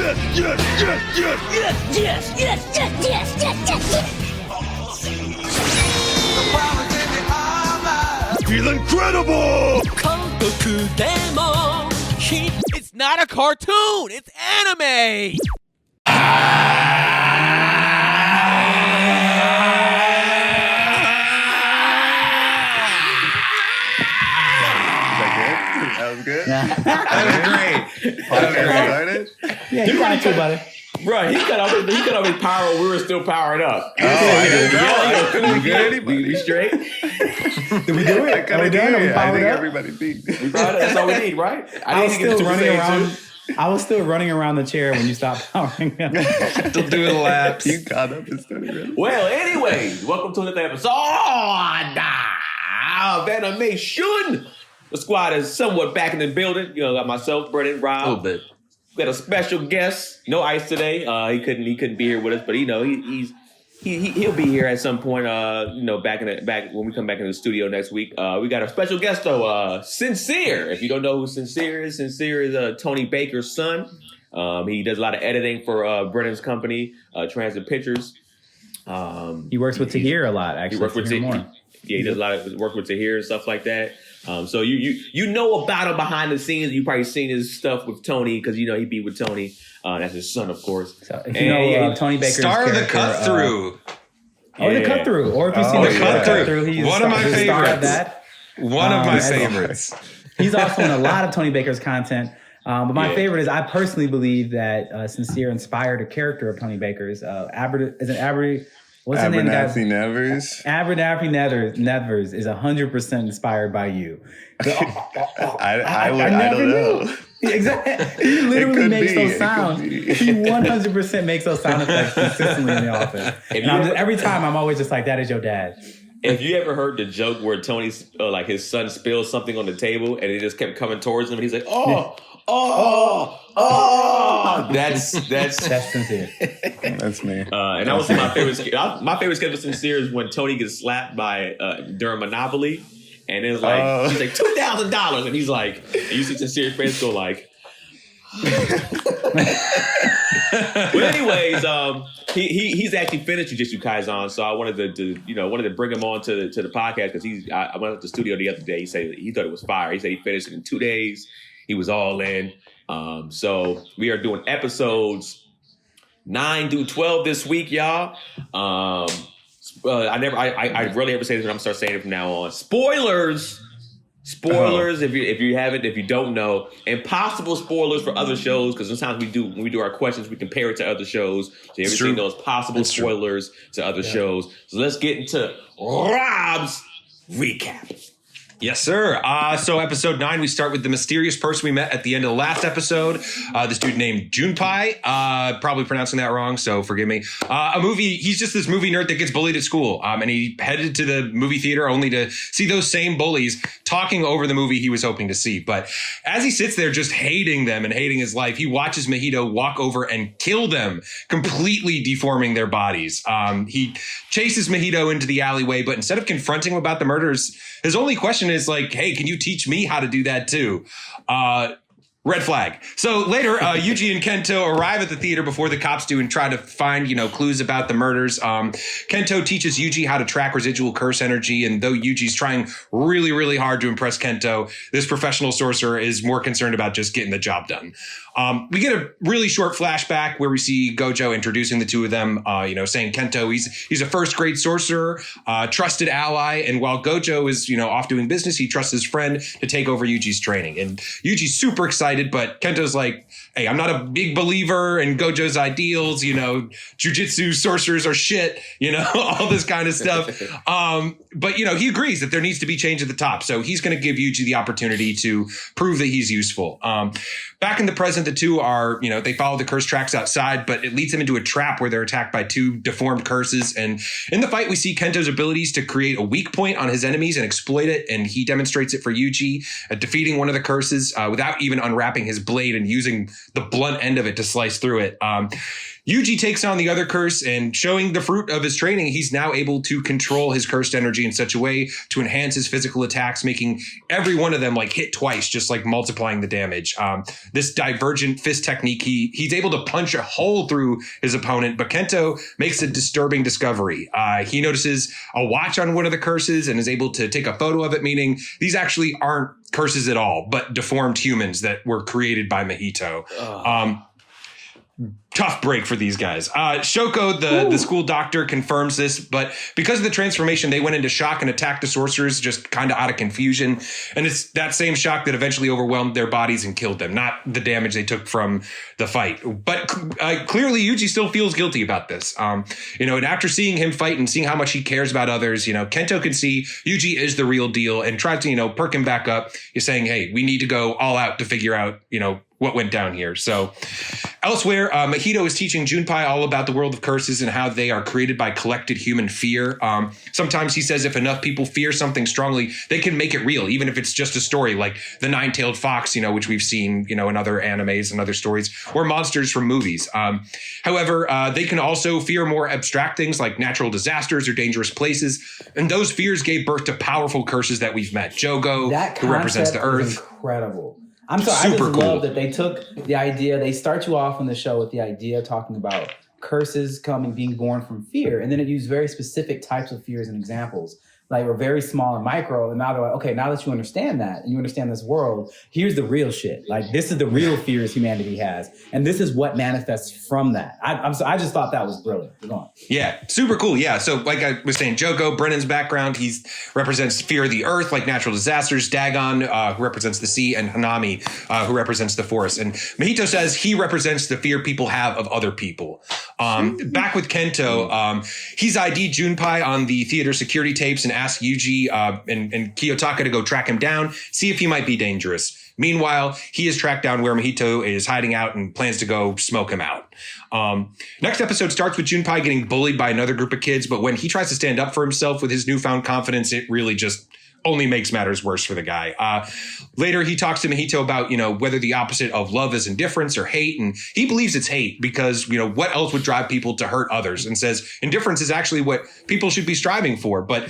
Feel incredible! It's not a cartoon, it's anime! That was good. That was great. Yeah, he got too, buddy. Bro, he cut off his power when we were still powered up. I couldn't get anybody. We straight? Did we do it? Are we done? Are we I powered think up? everybody beat. That's all we need, right? I was still running around. I was still running around the chair when you stopped powering up. Still doing laps. You caught up and study, really. Well, anyway, welcome to another episode of Animeshun. The squad is somewhat back in the building. You know, got myself, Brennan, Rob. A little bit. We got a special guest. No Ice today. He couldn't be here with us, but you know he'll be here at some point. Back when we come back in the studio next week. We got a special guest though, Sincere. If you don't know who Sincere is Tony Baker's son. He does a lot of editing for Brennan's company, Transit Pictures. He works with Tahir a lot. Actually, he works with Tahir. Yeah, he does a lot of work with Tahir and stuff like that. So you know about him behind the scenes. You probably seen his stuff with Tony because you know he be with Tony. That's his son, of course. So if you know Tony Baker's Star of the character, Cut Through. The Cut Through, or if you've seen the Cut Through, he's one of my favorites. One of my that's favorites. He's also in a lot of Tony Baker's content. But my favorite is I personally believe that Sincere inspired a character of Tony Baker's. What's his name, guys? Abernathy Nevers is 100% inspired by you. I don't know. Exactly. He literally makes those sounds. He 100% makes those sound effects consistently in the office. Every time I'm always just like, that is your dad. If you ever heard the joke where Tony's like his son spilled something on the table and it just kept coming towards him and he's like, that's Sincere. That's me. And that was my favorite. My favorite sketch of Sincere is when Tony gets slapped by during Monopoly, and it's like he's like $2,000, and he's like, and you see Sincere's face go like. But anyways, he's actually finished Jujutsu Kaisen, so I wanted to bring him on to the podcast because I went to the studio the other day. He said he thought it was fire. He said he finished it in 2 days. He was all in. So we are doing episodes 9 through 12 this week, y'all. I rarely ever say this, but I'm gonna start saying it from now on. Spoilers, if you don't know, and possible spoilers for other shows, because sometimes when we do our questions, we compare it to other shows. So everything knows possible spoilers to other shows. So let's get into Rob's recap. Yes, sir. So episode 9, we start with the mysterious person we met at the end of the last episode. This dude named Junpei. Probably pronouncing that wrong, so forgive me. He's just this movie nerd that gets bullied at school. And he headed to the movie theater only to see those same bullies talking over the movie he was hoping to see. But as he sits there just hating them and hating his life, he watches Mahito walk over and kill them, completely deforming their bodies. He chases Mahito into the alleyway, but instead of confronting him about the murders, his only question is like, hey, can you teach me how to do that too? Red flag. So later, Yuji and Kento arrive at the theater before the cops do and try to find, clues about the murders. Kento teaches Yuji how to track residual curse energy. And though Yuji's trying really, really hard to impress Kento, this professional sorcerer is more concerned about just getting the job done. We get a really short flashback where we see Gojo introducing the two of them, saying Kento, he's a first grade sorcerer, trusted ally. And while Gojo is, off doing business, he trusts his friend to take over Yuji's training. And Yuji's super excited, but Kento's like, hey, I'm not a big believer in Gojo's ideals, jujitsu sorcerers are shit, all this kind of stuff. But, he agrees that there needs to be change at the top. So he's going to give Yuji the opportunity to prove that he's useful. Back in the present, the two are, they follow the curse tracks outside, but it leads them into a trap where they're attacked by two deformed curses. And in the fight, we see Kento's abilities to create a weak point on his enemies and exploit it. And he demonstrates it for Yuji, defeating one of the curses without even unwrapping his blade and using the blunt end of it to slice through it. Yuji takes on the other curse, and showing the fruit of his training, he's now able to control his cursed energy in such a way to enhance his physical attacks, making every one of them like hit twice, just like multiplying the damage. This divergent fist technique, he's able to punch a hole through his opponent, but Kento makes a disturbing discovery. He notices a watch on one of the curses and is able to take a photo of it, meaning these actually aren't curses at all, but deformed humans that were created by Mahito. Tough break for these guys. Shoko, the school doctor, confirms this, but because of the transformation, they went into shock and attacked the sorcerers just kind of out of confusion. And it's that same shock that eventually overwhelmed their bodies and killed them, not the damage they took from the fight. But clearly, Yuji still feels guilty about this. And after seeing him fight and seeing how much he cares about others, Kento can see Yuji is the real deal and tries to, perk him back up. He's saying, hey, we need to go all out to figure out, what went down here. So elsewhere, Mahito is teaching Junpei all about the world of curses and how they are created by collected human fear. Sometimes he says if enough people fear something strongly, they can make it real, even if it's just a story like the nine-tailed fox, which we've seen, in other animes and other stories, or monsters from movies. However, they can also fear more abstract things like natural disasters or dangerous places. And those fears gave birth to powerful curses that we've met. Jogo, who represents the earth. Incredible. I'm sorry, I just love that they took the idea, they start you off on the show with the idea talking about curses being born from fear. And then it used very specific types of fears and examples. Like we're very small and micro. And now they're like, okay, now that you understand that and you understand this world, here's the real shit. Like this is the real fears humanity has. And this is what manifests from that. I just thought that was brilliant. Go on. Yeah, super cool. Yeah. So like I was saying, Jogo, Brennan's background, he represents fear of the earth, like natural disasters. Dagon, who represents the sea, and Hanami, who represents the forest. And Mahito says he represents the fear people have of other people. Back with Kento, he's ID'd Junpei on the theater security tapes and asked Yuji and Kiyotaka to go track him down, see if he might be dangerous. Meanwhile, he is tracked down where Mahito is hiding out and plans to go smoke him out. Next episode starts with Junpei getting bullied by another group of kids, but when he tries to stand up for himself with his newfound confidence, it really just only makes matters worse for the guy. Later, he talks to Mahito about, whether the opposite of love is indifference or hate. And he believes it's hate because, what else would drive people to hurt others, and says indifference is actually what people should be striving for. But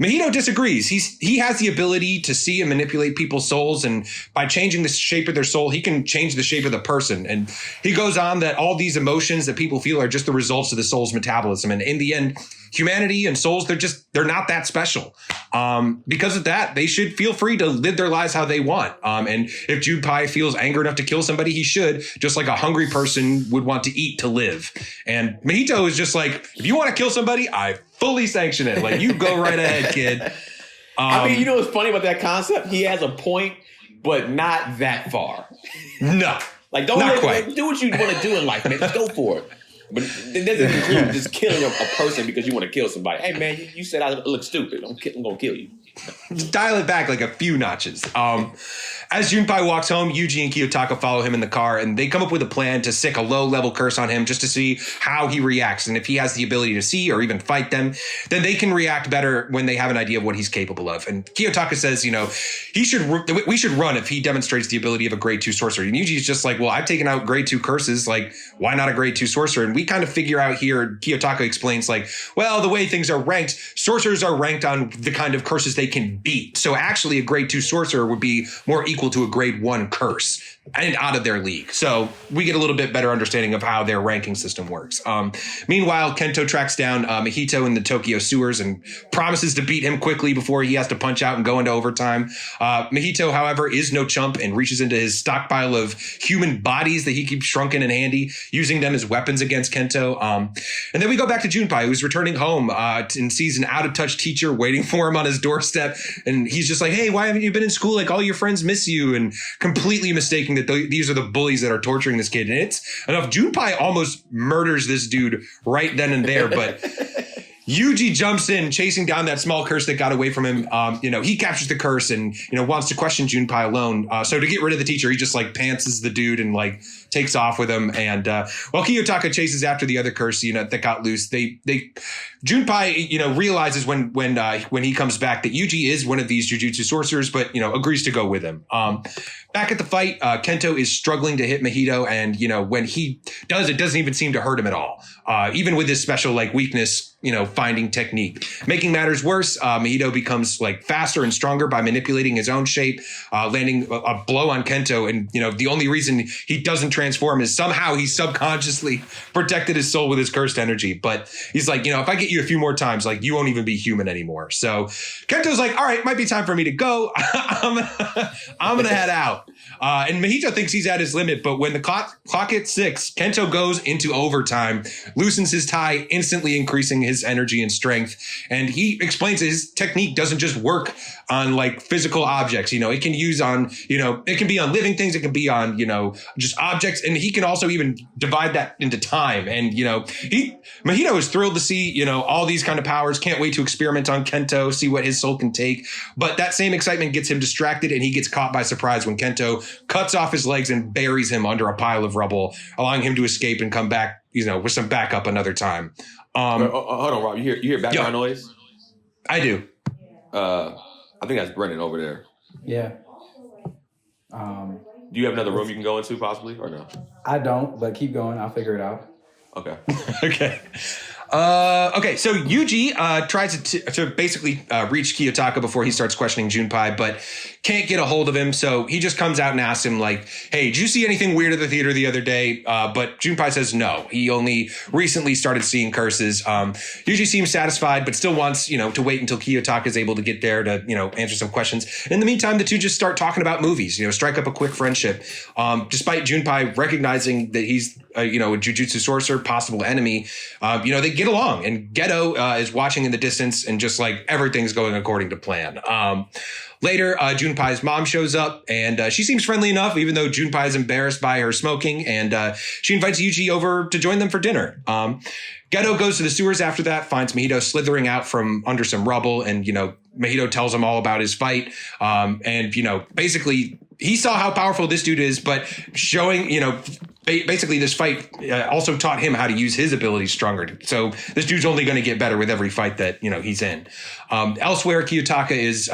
Mahito disagrees. He has the ability to see and manipulate people's souls, and by changing the shape of their soul, he can change the shape of the person. And he goes on that all these emotions that people feel are just the results of the soul's metabolism. And in the end, humanity and souls, they're not that special. Because of that, they should feel free to live their lives how they want. And if Junpei feels anger enough to kill somebody, he should, just like a hungry person would want to eat to live. And Mahito is just like, if you want to kill somebody, I fully sanction it. Like, you go right ahead, kid. What's funny about that concept? He has a point, but not that far. No. Like, do what you want to do in life, man. Just go for it. But it doesn't include just killing a person because you want to kill somebody. Hey, man, you said I look stupid. I'm going to kill you. Dial it back like a few notches. As Junpei walks home, Yuji and Kiyotaka follow him in the car, and they come up with a plan to sick a low-level curse on him just to see how he reacts. And if he has the ability to see or even fight them, then they can react better when they have an idea of what he's capable of. And Kiyotaka says, we should run if he demonstrates the ability of a grade 2 sorcerer. And Yuji's just like, well, I've taken out grade 2 curses. Like, why not a grade 2 sorcerer? And we kind of figure out here, Kiyotaka explains, like, well, the way things are ranked, sorcerers are ranked on the kind of curses they can beat. So actually, a grade 2 sorcerer would be more equal to a grade 1 curse and out of their league. So we get a little bit better understanding of how their ranking system works. Meanwhile, Kento tracks down Mahito in the Tokyo sewers and promises to beat him quickly before he has to punch out and go into overtime. Mahito, however, is no chump and reaches into his stockpile of human bodies that he keeps shrunken and handy, using them as weapons against Kento. And then we go back to Junpei, who's returning home and sees an out-of-touch teacher waiting for him on his doorstep. And he's just like, hey, why haven't you been in school? Like, all your friends miss you. And completely mistaking that these are the bullies that are torturing this kid. And it's enough. Junpei almost murders this dude right then and there. But Yuji jumps in, chasing down that small curse that got away from him. He captures the curse and, wants to question Junpei alone. So to get rid of the teacher, he just like pantses the dude and like takes off with him. And while Kiyotaka chases after the other curse, that got loose, Junpei, realizes when he comes back that Yuji is one of these Jujutsu sorcerers, but, agrees to go with him. Back at the fight, Kento is struggling to hit Mahito, and when he does, it doesn't even seem to hurt him at all. Even with his special weakness, finding technique. Making matters worse, Mahito becomes faster and stronger by manipulating his own shape, landing a blow on Kento, and the only reason he doesn't transform is somehow he subconsciously protected his soul with his cursed energy. But he's like, if I get you a few more times, you won't even be human anymore. So Kento's like, all right, might be time for me to go. I'm gonna head out. And Mahito thinks he's at his limit, but when the clock hits 6, Kento goes into overtime, loosens his tie, instantly increasing his energy and strength. And he explains that his technique doesn't just work on physical objects. It can use on, it can be on living things. It can be on, just objects. And he can also even divide that into time. And, Mahito is thrilled to see, all these kind of powers. Can't wait to experiment on Kento, see what his soul can take. But that same excitement gets him distracted, and he gets caught by surprise when Kento cuts off his legs and buries him under a pile of rubble, allowing him to escape and come back, with some backup another time. Hold on, Rob. You hear background noise? I do. I think that's Brennan over there. Yeah. Do you have another room you can go into possibly, or no? I don't, but keep going. I'll figure it out. Okay. Okay. Okay, so Yuji tries to basically reach Kiyotaka before he starts questioning Junpei, but can't get a hold of him. So he just comes out and asks him, hey, did you see anything weird at the theater the other day? But Junpei says no. He only recently started seeing curses. Yuji seems satisfied, but still wants, to wait until Kiyotaka is able to get there to, answer some questions. In the meantime, the two just start talking about movies, strike up a quick friendship. Despite Junpei recognizing that he's, a Jujutsu sorcerer, possible enemy, they get along, and Geto is watching in the distance, and just everything's going according to plan. Later, Junpei's mom shows up, and she seems friendly enough, even though Junpei is embarrassed by her smoking, and she invites Yuji over to join them for dinner. Geto goes to the sewers after that, finds Mahito slithering out from under some rubble, and, Mahito tells him all about his fight. And, basically, he saw how powerful this dude is, but showing, basically this fight also taught him how to use his abilities stronger. So this dude's only going to get better with every fight that, he's in. Elsewhere, Kiyotaka is,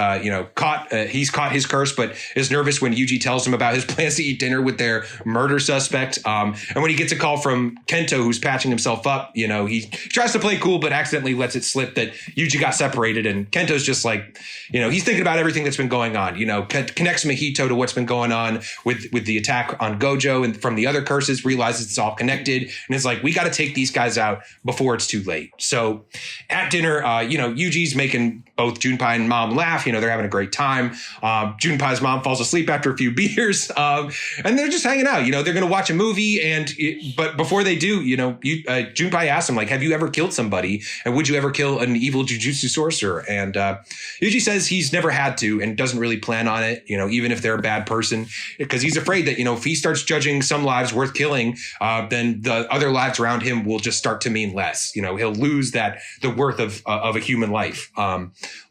caught. He's caught his curse, but is nervous when Yuji tells him about his plans to eat dinner with their murder suspect. And when he gets a call from Kento, who's patching himself up, he tries to play cool, but accidentally lets it slip that Yuji got separated. And Kento's just he's thinking about everything that's been going on, connects Mahito to what's been going on with the attack on Gojo and from the other curses, realizes it's all connected. And it's we got to take these guys out before it's too late. So at dinner, Yuji's making both Junpei and mom laugh. They're having a great time. Junpei's mom falls asleep after a few beers, and they're just hanging out. They're going to watch a movie, but before they do, Junpei asks him, have you ever killed somebody? And would you ever kill an evil Jujutsu sorcerer? And Yuji says he's never had to and doesn't really plan on it, even if they're a bad person, because he's afraid that, if he starts judging some lives worth killing, then the other lives around him will just start to mean less. He'll lose the worth of a human life.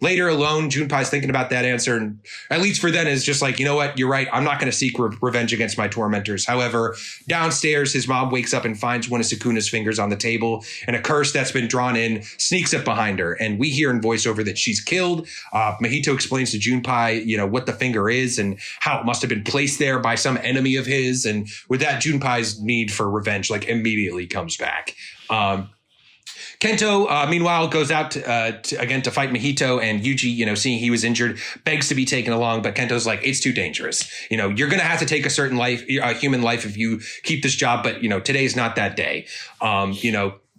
Later, alone, Junpei's thinking about that answer, and at least for then is just you know what, you're right, I'm not going to seek revenge against my tormentors. However, downstairs, his mom wakes up and finds one of Sukuna's fingers on the table, and a curse that's been drawn in sneaks up behind her, and we hear in voiceover that she's killed. Mahito explains to Junpei, what the finger is and how it must have been placed there by some enemy of his, and with that, Junpei's need for revenge immediately comes back. Kento, meanwhile, goes out again to fight Mahito, and Yuji, seeing he was injured, begs to be taken along, but Kento's it's too dangerous. You're going to have to take a certain human life if you keep this job, but, today's not that day.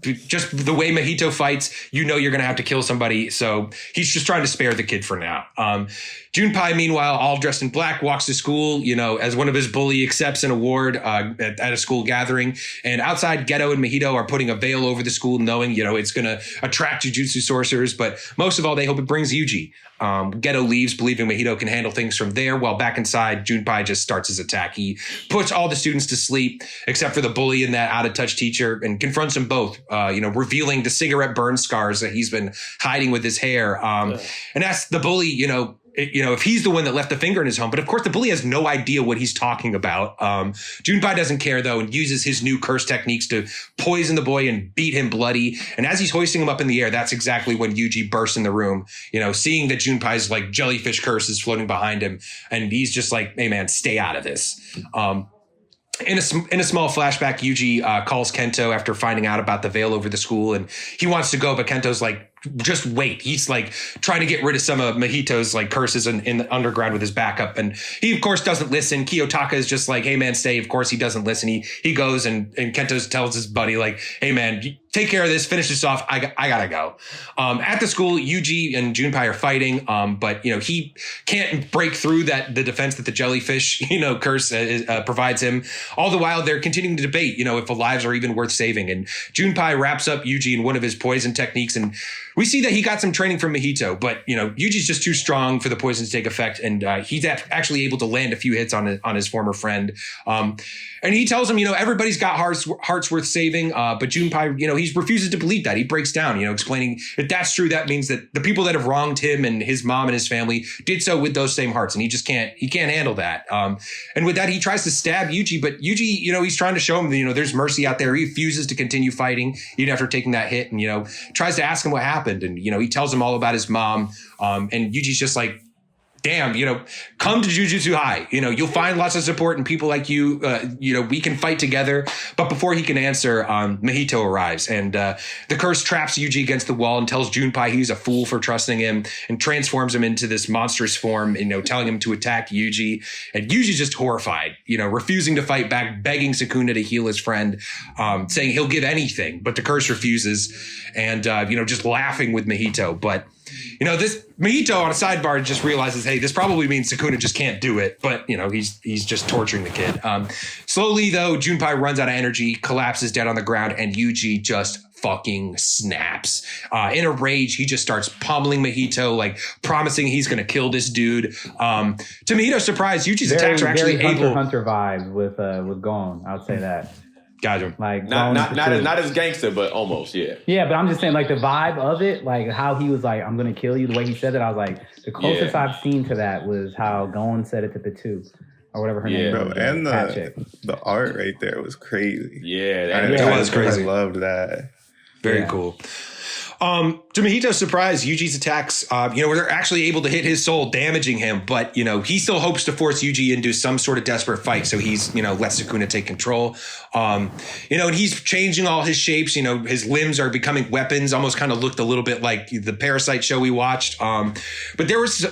Just the way Mahito fights, you're going to have to kill somebody. So he's just trying to spare the kid for now. Junpei, meanwhile, all dressed in black, walks to school, as one of his bully accepts an award at a school gathering. And outside, Geto and Mahito are putting a veil over the school, knowing, it's going to attract Jujutsu sorcerers. But most of all, they hope it brings Yuji. Geto leaves, believing Mahito can handle things from there, while back inside, Junpei just starts his attack. He puts all the students to sleep, except for the bully and that out-of-touch teacher, and confronts them both, revealing the cigarette burn scars that he's been hiding with his hair. And asks the bully, if he's the one that left the finger in his home. But of course, the bully has no idea what he's talking about. Junpei doesn't care, though, and uses his new curse techniques to poison the boy and beat him bloody. And as he's hoisting him up in the air, that's exactly when Yuji bursts in the room, seeing that Junpei's like jellyfish curse is floating behind him. And he's just like, hey, man, stay out of this. In a small flashback, Yuji calls Kento after finding out about the veil over the school, and he wants to go, but Kento's like, just wait. He's like trying to get rid of some of Mahito's like curses in the underground with his backup. And he, of course, doesn't listen. Kiyotaka is just like, hey, man, stay. Of course, he doesn't listen. He goes and Kento tells his buddy, like, hey, man, take care of this. Finish this off. I gotta go. At the school, Yuji and Junpei are fighting. But, he can't break through the defense that the jellyfish, curse provides him. All the while, they're continuing to debate, if the lives are even worth saving. And Junpei wraps up Yuji in one of his poison techniques, and we see that he got some training from Mahito, but Yuji's just too strong for the poison to take effect, and he's actually able to land a few hits on his former friend. And he tells him, everybody's got hearts worth saving, but Junpei, he refuses to believe that. He breaks down, explaining if that's true, that means that the people that have wronged him and his mom and his family did so with those same hearts, and he can't handle that. And with that, he tries to stab Yuji, but Yuji, he's trying to show him that, there's mercy out there. He refuses to continue fighting even after taking that hit, and tries to ask him what happened. And, he tells him all about his mom. And Yuji's just like, damn, come to Jujutsu High. You'll find lots of support and people like you. We can fight together. But before he can answer, Mahito arrives. And the curse traps Yuji against the wall and tells Junpei he's a fool for trusting him and transforms him into this monstrous form, telling him to attack Yuji. And Yuji's just horrified, refusing to fight back, begging Sukuna to heal his friend, saying he'll give anything. But the curse refuses. And, just laughing with Mahito. But this Mahito on a sidebar just realizes, hey, this probably means Sukuna just can't do it. But, he's just torturing the kid. Slowly, though, Junpei runs out of energy, collapses dead on the ground, and Yuji just fucking snaps. In a rage, he just starts pummeling Mahito, like promising he's going to kill this dude. To Mahito's surprise, Yuji's attacks are actually able... Hunter vibes with Gon, I would say that. Gotcha. Like not as gangster, but almost, yeah. Yeah, but I'm just saying, like the vibe of it, like how he was like, "I'm gonna kill you." The way he said it, I was like, the closest I've seen to that was how Gon said it to Pitu, or whatever her name was. And the art right there was crazy. Yeah, it was crazy. I loved that. Very cool. To Mahito's surprise, Yuji's attacks, they're actually able to hit his soul, damaging him. But, he still hopes to force Yuji into some sort of desperate fight. So he's, lets Sukuna take control. And he's changing all his shapes. His limbs are becoming weapons, almost kind of looked a little bit like the Parasite show we watched. But there was,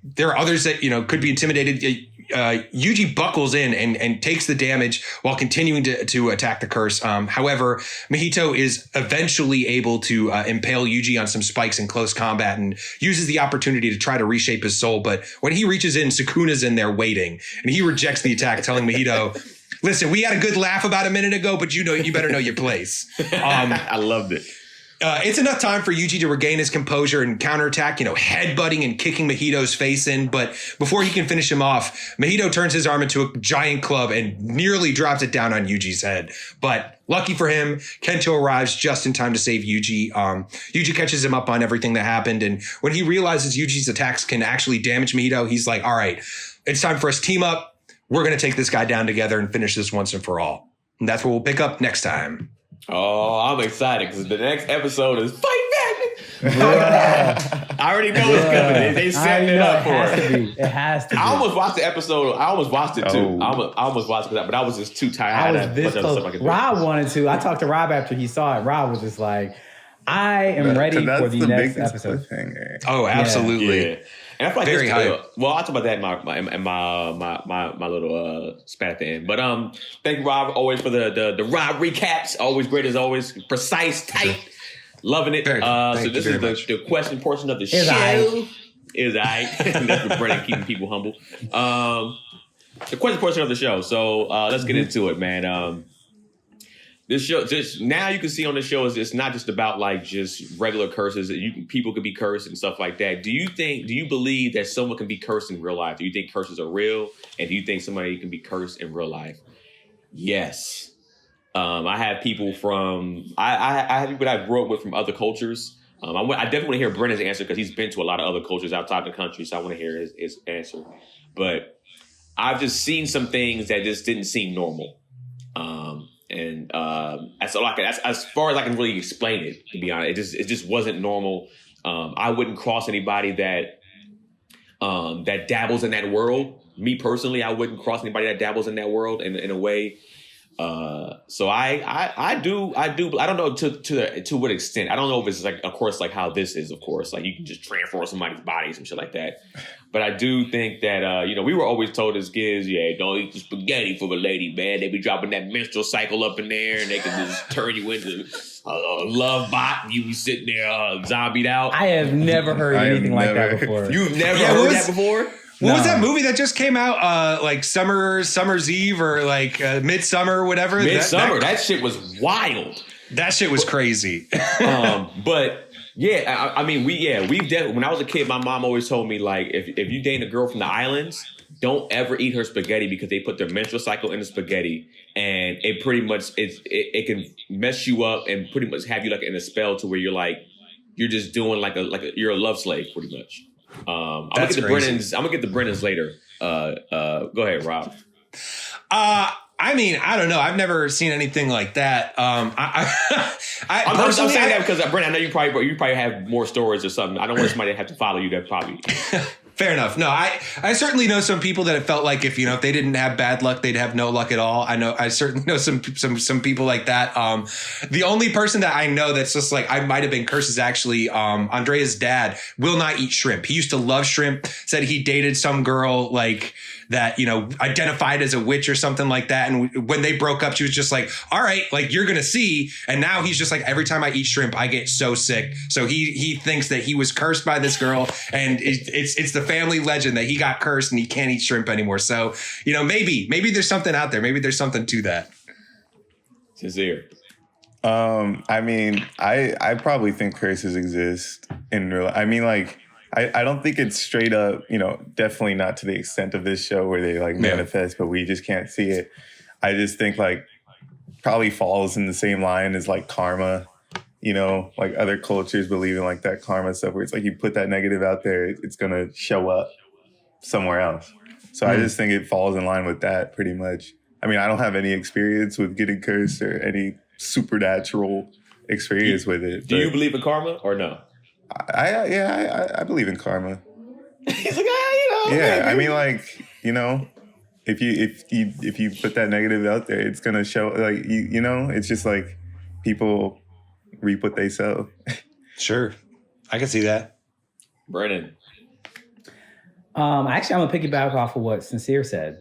there are others that, could be intimidated. Yuji buckles in and takes the damage while continuing to attack the curse. However, Mahito is eventually able to impale Yuji on some spikes in close combat and uses the opportunity to try to reshape his soul. But when he reaches in, Sukuna's in there waiting, and he rejects the attack, telling Mahito, listen, we had a good laugh about a minute ago, but you better know your place. I loved it. It's enough time for Yuji to regain his composure and counterattack, headbutting and kicking Mahito's face in. But before he can finish him off, Mahito turns his arm into a giant club and nearly drops it down on Yuji's head. But lucky for him, Kento arrives just in time to save Yuji. Yuji catches him up on everything that happened. And when he realizes Yuji's attacks can actually damage Mahito, he's like, all right, it's time for us to team up. We're going to take this guy down together and finish this once and for all. And that's what we'll pick up next time. Oh, I'm excited because the next episode is Fight Back. I already know it's coming. They setting it up for it. It has to be. I almost watched the episode. I almost watched it too. I almost watched it, but I was just too tired. I was this close. Rob wanted to. I talked to Rob after he saw it. Rob was just like, I am ready for the next episode. Oh, absolutely. Yeah. And I feel like very high. Well, I'll talk about that in my little spat at the end. But thank you, Rob, always for the Rob recaps. Always great as always, precise, tight, loving it. So this is the question portion of the show. Is I that's for Brennan keeping people humble. The question portion of the show. So let's get into it, man. This show, just now you can see on the show is it's not just about like just regular curses. People can be cursed and stuff like that. Do you believe that someone can be cursed in real life? Do you think curses are real? And do you think somebody can be cursed in real life? Yes. I have people I have people that I grew up with from other cultures. I definitely want to hear Brennan's answer because he's been to a lot of other cultures outside the country, so I want to hear his answer. But I've just seen some things that just didn't seem normal. As far as I can really explain it, to be honest, it just wasn't normal. I wouldn't cross anybody that dabbles in that world. Me personally, I wouldn't cross anybody that dabbles in that world in a way. So I don't know to what extent. I don't know if it's like, of course, like how this is, of course, like you can just transform somebody's body, some shit like that. But I do think that, we were always told as kids, don't eat the spaghetti for the lady, man. They be dropping that menstrual cycle up in there and they can just turn you into a love bot and you be sitting there zombied out. I have never heard anything like that before. You've never heard that before? What was that movie that just came out? Like Summer's Eve or like Midsummer or whatever? Midsummer. That shit was wild. That shit was crazy. But yeah, we've definitely, when I was a kid, my mom always told me, like, if you date a girl from the islands, don't ever eat her spaghetti because they put their menstrual cycle in the spaghetti and it pretty much, it can mess you up and pretty much have you like in a spell to where you're just doing you're a love slave pretty much. I'm gonna get the Brennans later. Go ahead, Rob. I mean, I don't know. I've never seen anything like that. I'm saying that because Brennan, I know you probably have more stories or something. I don't want somebody to have to follow you. That probably. Fair enough. No, I certainly know some people that it felt like if they didn't have bad luck, they'd have no luck at all. I certainly know some people like that. The only person that I know that's just like I might have been cursed is actually Andrea's dad will not eat shrimp. He used to love shrimp. Said he dated some girl like that, identified as a witch or something like that. And when they broke up, she was just like, all right, like you're going to see. And now he's just like, every time I eat shrimp, I get so sick. So he thinks that he was cursed by this girl and it's the family legend that he got cursed and he can't eat shrimp anymore. So, maybe there's something out there. Maybe there's something to that. Sincere. I mean, I probably think curses exist in real life. I mean, like, I don't think it's straight up, definitely not to the extent of this show where they like manifest, but we just can't see it. I just think like probably falls in the same line as like karma, like other cultures believe in like that karma stuff where it's like you put that negative out there, it's going to show up somewhere else. So I just think it falls in line with that pretty much. I mean, I don't have any experience with getting cursed or any supernatural experience with it. Do you believe in karma or no? I believe in karma. He's like, yeah, I mean, like, if you put that negative out there, it's gonna show. Like, it's just like people reap what they sow. Sure, I can see that. Brennan. Actually, I'm gonna piggyback off of what Sincere said,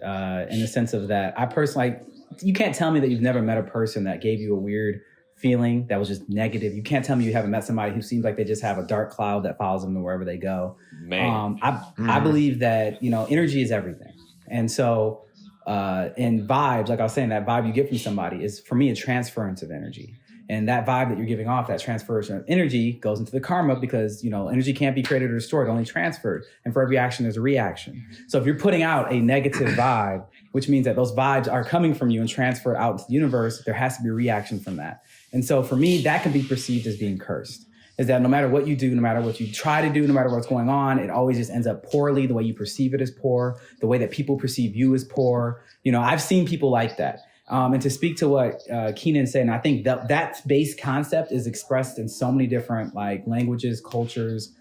in the sense of that I personally, you can't tell me that you've never met a person that gave you a weird feeling that was just negative. You can't tell me you haven't met somebody who seems like they just have a dark cloud that follows them wherever they go. Man. I believe that, energy is everything. And so, in vibes, like I was saying, that vibe you get from somebody is, for me, a transference of energy. And that vibe that you're giving off, that transference of energy, goes into the karma because, energy can't be created or destroyed, only transferred. And for every action, there's a reaction. So if you're putting out a negative vibe, which means that those vibes are coming from you and transferred out into the universe, there has to be a reaction from that. And so for me, that can be perceived as being cursed. Is that no matter what you do, no matter what you try to do, no matter what's going on, it always just ends up poorly. The way you perceive it is poor. The way that people perceive you is poor. I've seen people like that. And to speak to what Keenan said, and I think that base concept is expressed in so many different like languages, cultures,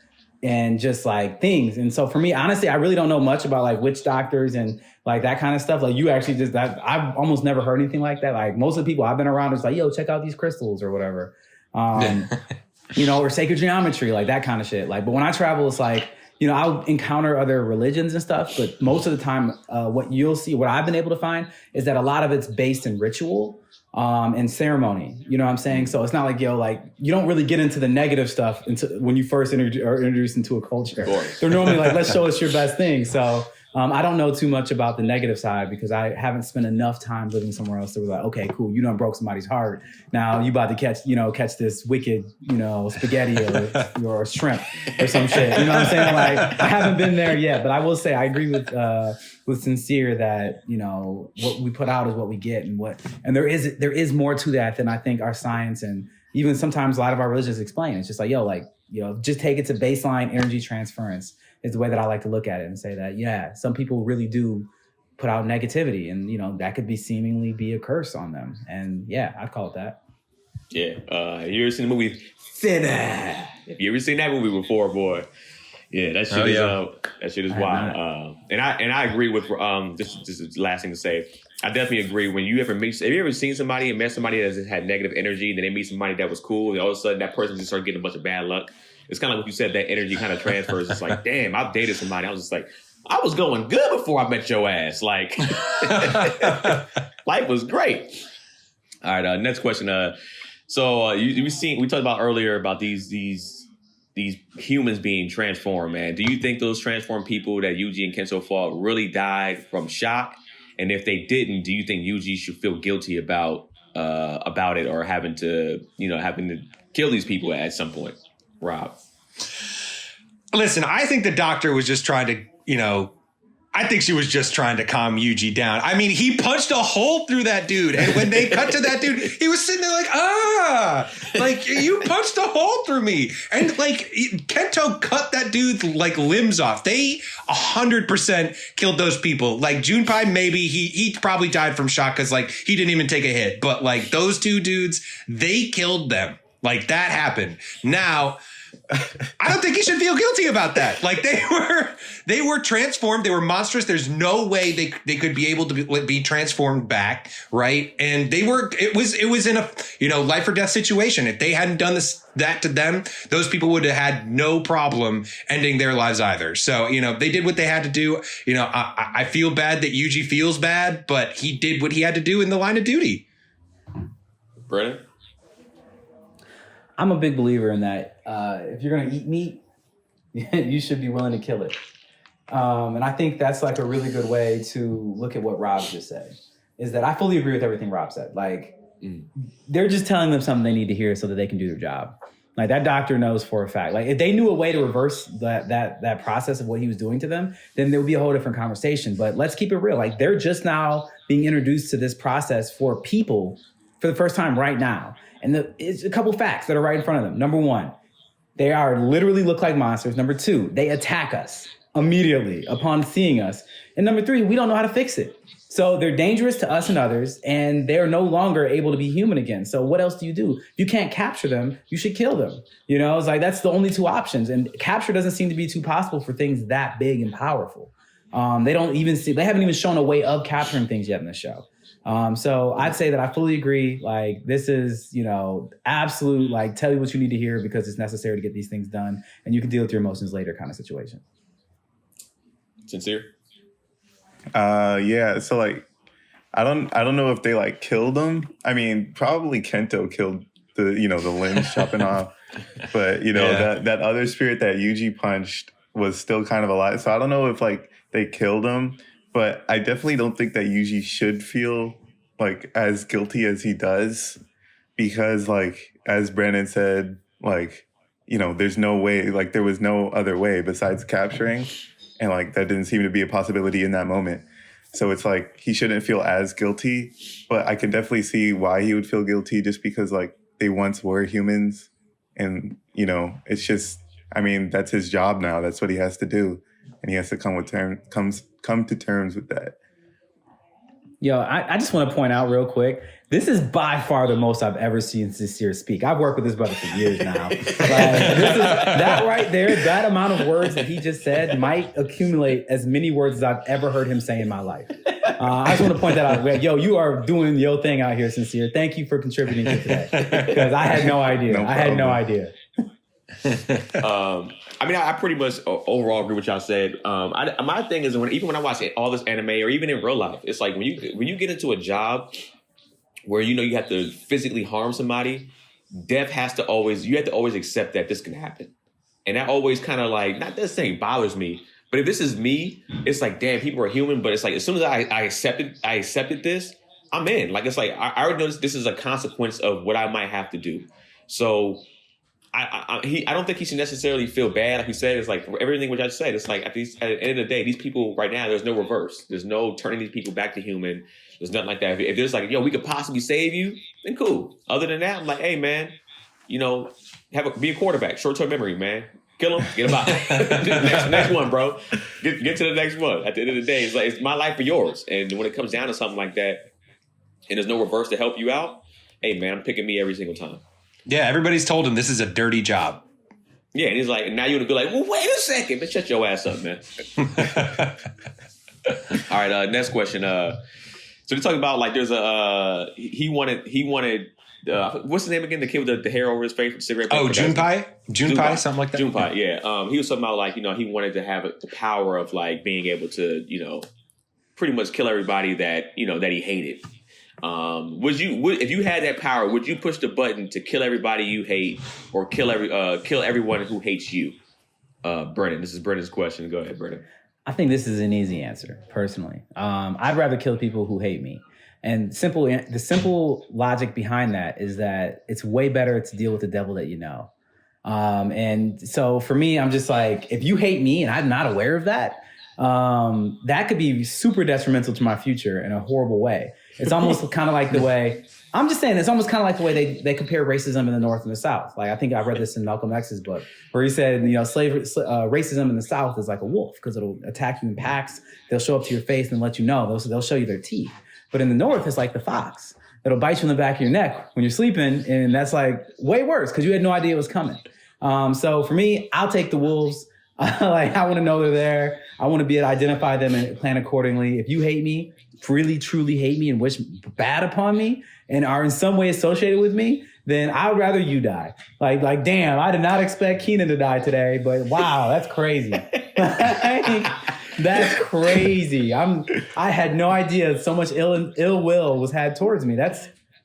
and just like things. And so for me, honestly, I really don't know much about like witch doctors and like that kind of stuff. Like you actually I've almost never heard anything like that. Like most of the people I've been around is like, yo, check out these crystals or whatever. Or sacred geometry, like that kind of shit. Like, but when I travel, it's like, I'll encounter other religions and stuff, but most of the time, what you'll see, what I've been able to find is that a lot of it's based in ritual, and ceremony. You know what I'm saying? So it's not like, you don't really get into the negative stuff when you first are introduced into a culture. They're normally like, let's show us your best thing. So I don't know too much about the negative side because I haven't spent enough time living somewhere else to be like, okay, cool, you done broke somebody's heart. Now you about to catch this wicked, spaghetti or shrimp or some shit. You know what I'm saying? Like, I haven't been there yet, but I will say I agree with Sincere that, what we put out is what we get and there is more to that than I think our science and even sometimes a lot of our religions explain. It's just like, just take it to baseline energy transference is the way that I like to look at it and say that, yeah, some people really do put out negativity and, that could seemingly be a curse on them. And yeah, I'd call it that. Yeah. You ever seen the movie Thinner? Have you ever seen that movie before, boy? Yeah, that shit is wild. And I agree with just the last thing to say. I definitely agree. Have you ever seen somebody and met somebody that had negative energy, and then they meet somebody that was cool, and all of a sudden that person just started getting a bunch of bad luck? It's kind of like what you said, that energy kind of transfers. It's like, damn, I've dated somebody. I was just like, I was going good before I met your ass. Like, life was great. All right, next question. So we talked about earlier about these humans being transformed, man. Do you think those transformed people that Yuji and Kento fought really died from shock? And if they didn't, do you think Yuji should feel guilty about it or having to kill these people at some point? Rob. Listen, I think the doctor was just trying to, I think she was just trying to calm Yuji down. I mean, he punched a hole through that dude. And when they cut to that dude, he was sitting there like, you punched a hole through me. And Kento cut that dude's limbs off. They 100% killed those people. Like Junpei, maybe he probably died from shock because he didn't even take a hit. But those two dudes, they killed them. That happened. Now, I don't think he should feel guilty about that. They were transformed. They were monstrous. There's no way they could be able to be transformed back, right? And it was in a life or death situation. If they hadn't done that to them, those people would have had no problem ending their lives either. So they did what they had to do. I feel bad that Yuji feels bad, but he did what he had to do in the line of duty. Brennan? I'm a big believer in that. If you're going to eat meat, you should be willing to kill it. And I think that's a really good way to look at what Rob just said, is that I fully agree with everything Rob said. They're just telling them something they need to hear so that they can do their job. That doctor knows for a fact. If they knew a way to reverse that process of what he was doing to them, then there would be a whole different conversation. But let's keep it real. They're just now being introduced to this process for people for the first time right now. And it's a couple facts that are right in front of them. Number one, they are literally look like monsters. Number two, they attack us immediately upon seeing us. And number three, we don't know how to fix it. So they're dangerous to us and others, and they're no longer able to be human again. So what else do? If you can't capture them, you should kill them. It's that's the only two options. And capture doesn't seem to be too possible for things that big and powerful. They haven't even shown a way of capturing things yet in the show. So I'd say that I fully agree. This is, absolute, tell you what you need to hear because it's necessary to get these things done, and you can deal with your emotions later kind of situation. Sincere? Yeah. So I don't know if they killed him. I mean, probably Kento killed the limbs chopping off, but that other spirit that Yuji punched was still kind of alive. So I don't know if they killed him. But I definitely don't think that Yuji should feel as guilty as he does, because as Brandon said, there's no way, there was no other way besides capturing, and that didn't seem to be a possibility in that moment. So it's he shouldn't feel as guilty, but I can definitely see why he would feel guilty, just because they once were humans, and it's just, I mean, that's his job now. That's what he has to do. And he has to come to terms with that. Yo, I just want to point out real quick, this is by far the most I've ever seen Sincere speak. I've worked with this brother for years now. That right there, that amount of words that he just said might accumulate as many words as I've ever heard him say in my life. I just want to point that out. Yo, you are doing your thing out here, Sincere. Thank you for contributing to today, because I had no idea. I had no idea. I mean, I pretty much overall agree with y'all said. My thing is, even when I watch all this anime, or even in real life, it's when you get into a job where you have to physically harm somebody, death has to always accept that this can happen, and that always kind of not this thing bothers me. But if this is me, it's damn, people are human. But it's as soon as I accepted this, I'm in. I already know this is a consequence of what I might have to do. So. I don't think he should necessarily feel bad. Like you said, it's for everything which I said, it's at the end of the day, these people right now, there's no reverse. There's no turning these people back to human. There's nothing like that. If there's we could possibly save you, then cool. Other than that, I'm hey man, be a quarterback. Short-term memory, man. Kill him, get him out. next one, bro. Get to the next one. At the end of the day, it's my life or yours. And when it comes down to something like that, and there's no reverse to help you out, hey, man, I'm picking me every single time. Yeah, everybody's told him this is a dirty job. Yeah, and he's like, and now you're going to be like, well, wait a second. But shut your ass up, man. All right, next question. So they're talking about, like, there's he wanted, what's his name again? The kid with the hair over his face with the cigarette. Oh, Junpei, something like that. Junpei, yeah. He was talking about, like, he wanted to have the power of, like, being able to, pretty much kill everybody that, that he hated. If you had that power, would you push the button to kill everybody you hate or kill everyone who hates you? Brennan, this is Brennan's question. Go ahead, Brennan. I think this is an easy answer, personally. I'd rather kill people who hate me. And the simple logic behind that is that it's way better to deal with the devil that you know. And so for me, I'm just like, if you hate me and I'm not aware of that, that could be super detrimental to my future in a horrible way. It's almost kind of like the way, I'm just saying, it's almost kind of like the way they compare racism in the North and the South. Like, I think I read this in Malcolm X's book, where he said, racism in the South is like a wolf because it'll attack you in packs. They'll show up to your face and let you know. They'll show you their teeth. But in the North, it's like the fox. It'll bite you in the back of your neck when you're sleeping. And that's like way worse because you had no idea it was coming. So for me, I'll take the wolves. I want to know they're there. I want to be able to identify them and plan accordingly. If you hate me, really, truly hate me and wish bad upon me and are in some way associated with me, then I'd rather you die. Like, damn, I did not expect Keenan to die today, but wow, that's crazy. That's crazy. I had no idea so much ill will was had towards me.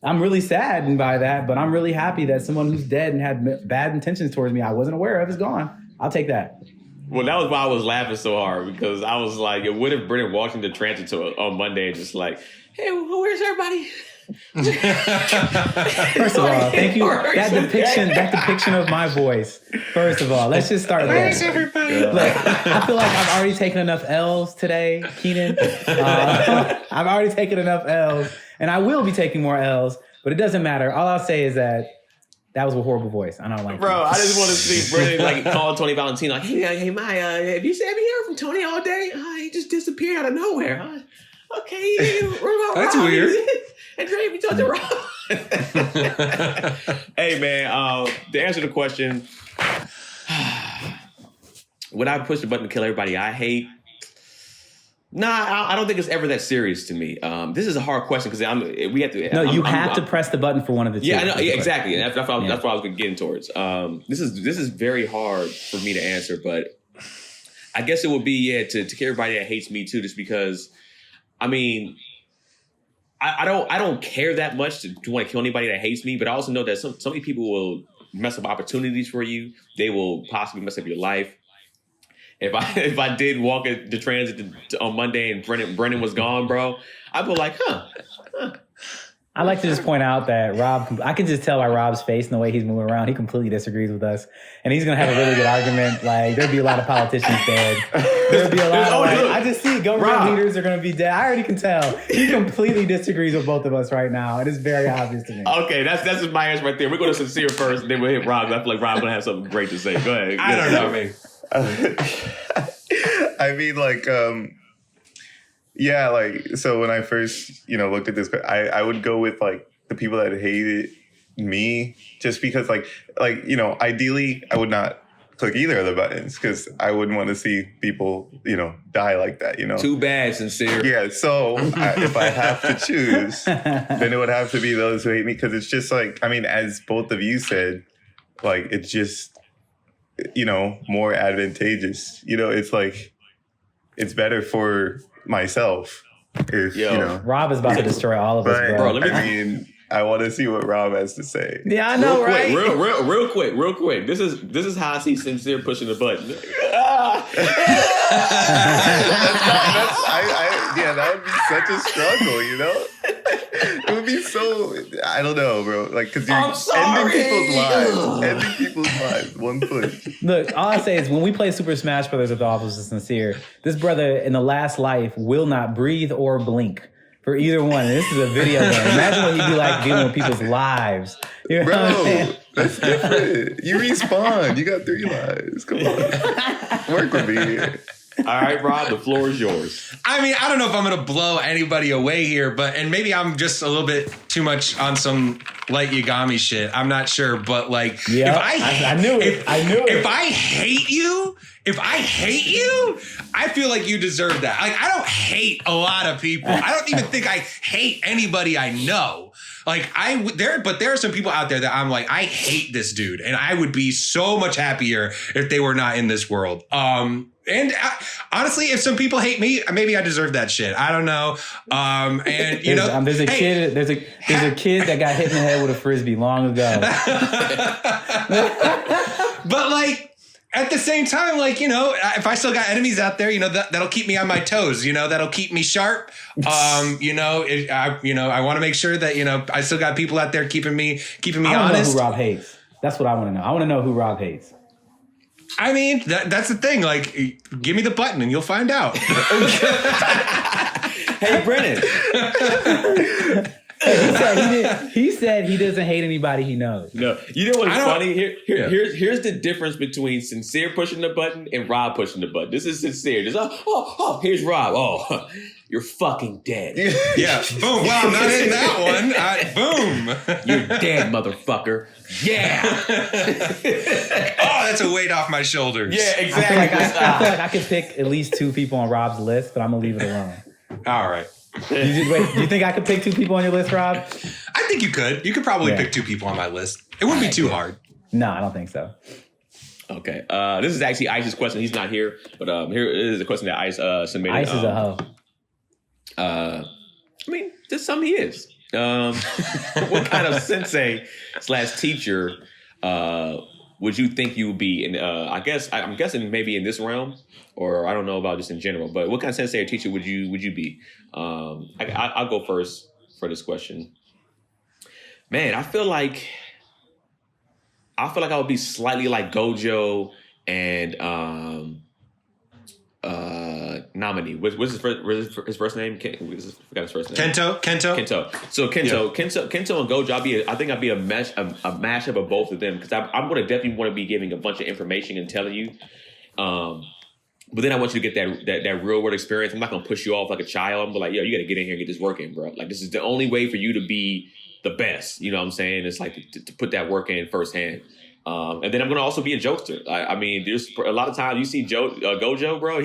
I'm really saddened by that, but I'm really happy that someone who's dead and had bad intentions towards me I wasn't aware of is gone. I'll take that. Well, that was why I was laughing so hard, because I was like, what if Brennan walked into transit on Monday and just like, hey, where's everybody? First of all, thank you. That depiction of my voice. First of all, let's just start there. Where's everybody? Look, I feel like I've already taken enough L's today, Keenan. I've already taken enough L's, and I will be taking more L's, but it doesn't matter. All I'll say is that was a horrible voice. I don't like Bro, it. I just want to see Brennan like call Tony Valentino like, hey, Maya, have you heard from Tony all day? He just disappeared out of nowhere. Okay, that's weird. And Dre, we told you wrong. Hey, man, to answer the question, would I push the button to kill everybody I hate? Nah, I don't think it's ever that serious to me. This is a hard question because we have to. No, you have to press the button for one of the two. Yeah, I know, exactly. And that's what I was getting towards. This is very hard for me to answer, but I guess it would be to kill everybody that hates me too, just because. I mean, I don't care that much to want to kill anybody that hates me, but I also know that so many people will mess up opportunities for you. They will possibly mess up your life. If I did walk at the transit on Monday and Brennan was gone, bro, I'd be like, huh. I like to just point out that Rob, I can just tell by Rob's face and the way he's moving around, he completely disagrees with us. And he's going to have a really good argument. Like, there'd be a lot of politicians dead. There'd be a lot of, I just see government leaders are going to be dead. I already can tell. He completely disagrees with both of us right now. It is very obvious to me. Okay, that's just my answer right there. We're going to Sincere first, and then we'll hit Rob. I feel like Rob's going to have something great to say. Go ahead. I don't know, man. I mean, like, yeah, like, so when I first, looked at this, I would go with, like, the people that hated me just because, like, ideally, I would not click either of the buttons because I wouldn't want to see people, die like that, Too bad, Sincere. Yeah, so if I have to choose, then it would have to be those who hate me because it's just, like, I mean, as both of you said, like, it's just, more advantageous. It's, like, it's better for myself if Rob is about to destroy all of us, bro. I want to see what Rob has to say. Yeah, I know, right? Real quick. This is how I see Sincere pushing the button. That would be such a struggle, It would be so, I don't know, bro. Like, because you're ending people's lives, one push. Look, all I say is when we play Super Smash Brothers with the Office of Sincere, this brother in the last life will not breathe or blink for either one. This is a video game. Imagine what he'd be like dealing with people's lives. You know what I'm saying? That's different. You respawn. You got 3 lives. Come on. Work with me here. All right, Rob, the floor is yours. I mean, I don't know if I'm going to blow anybody away here, and maybe I'm just a little bit too much on some light Yagami shit. I'm not sure, but like, yeah, I knew it. If I hate you, I feel like you deserve that. Like, I don't hate a lot of people. I don't even think I hate anybody I know. Like there are some people out there that I'm like, I hate this dude, and I would be so much happier if they were not in this world. And honestly, if some people hate me, maybe I deserve that shit. I don't know. And you know, there's a kid that got hit in the head with a frisbee long ago. But like, at the same time, like, you know, if I still got enemies out there, you know, that'll keep me on my toes. You know, that'll keep me sharp. You know, I want to make sure that, you know, I still got people out there keeping me honest. I want to know who Rob hates. That's what I want to know. I want to know who Rob hates. I mean, that's the thing. Like, give me the button and you'll find out. Hey, Brennan. He said he doesn't hate anybody he knows. No, you know what's funny? Here's the difference between Sincere pushing the button and Rob pushing the button. This is Sincere. Just here's Rob. Oh, you're fucking dead. Yeah. Boom. Well, I'm not in that one. Boom. You're dead, motherfucker. Yeah. Oh, that's a weight off my shoulders. Yeah, exactly. I feel like I could pick at least 2 people on Rob's list, but I'm gonna leave it alone. All right. Do you think I could pick 2 people on your list, Rob? I think you could. You could probably pick 2 people on my list. It wouldn't be too hard. No, I don't think so. Okay. This is actually Ice's question. He's not here, but here is a question that Ice submitted. Ice is a hoe. I mean, there's some he is. What kind of sensei / teacher would you think you would be? And I'm guessing maybe in this realm, or I don't know about just in general. But what kind of sensei or teacher would you be? I'll go first for this question. Man, I feel like I would be slightly like Gojo and nominee. What's his first name? Forgot his first name. Kento. So Kento and Gojo. I think I'd be a mashup of both of them, because I'm going to definitely want to be giving a bunch of information and telling you. But then I want you to get that real world experience. I'm not going to push you off like a child. I'm like, yo, you got to get in here and get this work in, bro. Like, this is the only way for you to be the best. You know what I'm saying? It's like to put that work in firsthand. And then I'm going to also be a jokester. I mean, there's a lot of times you see Gojo, bro.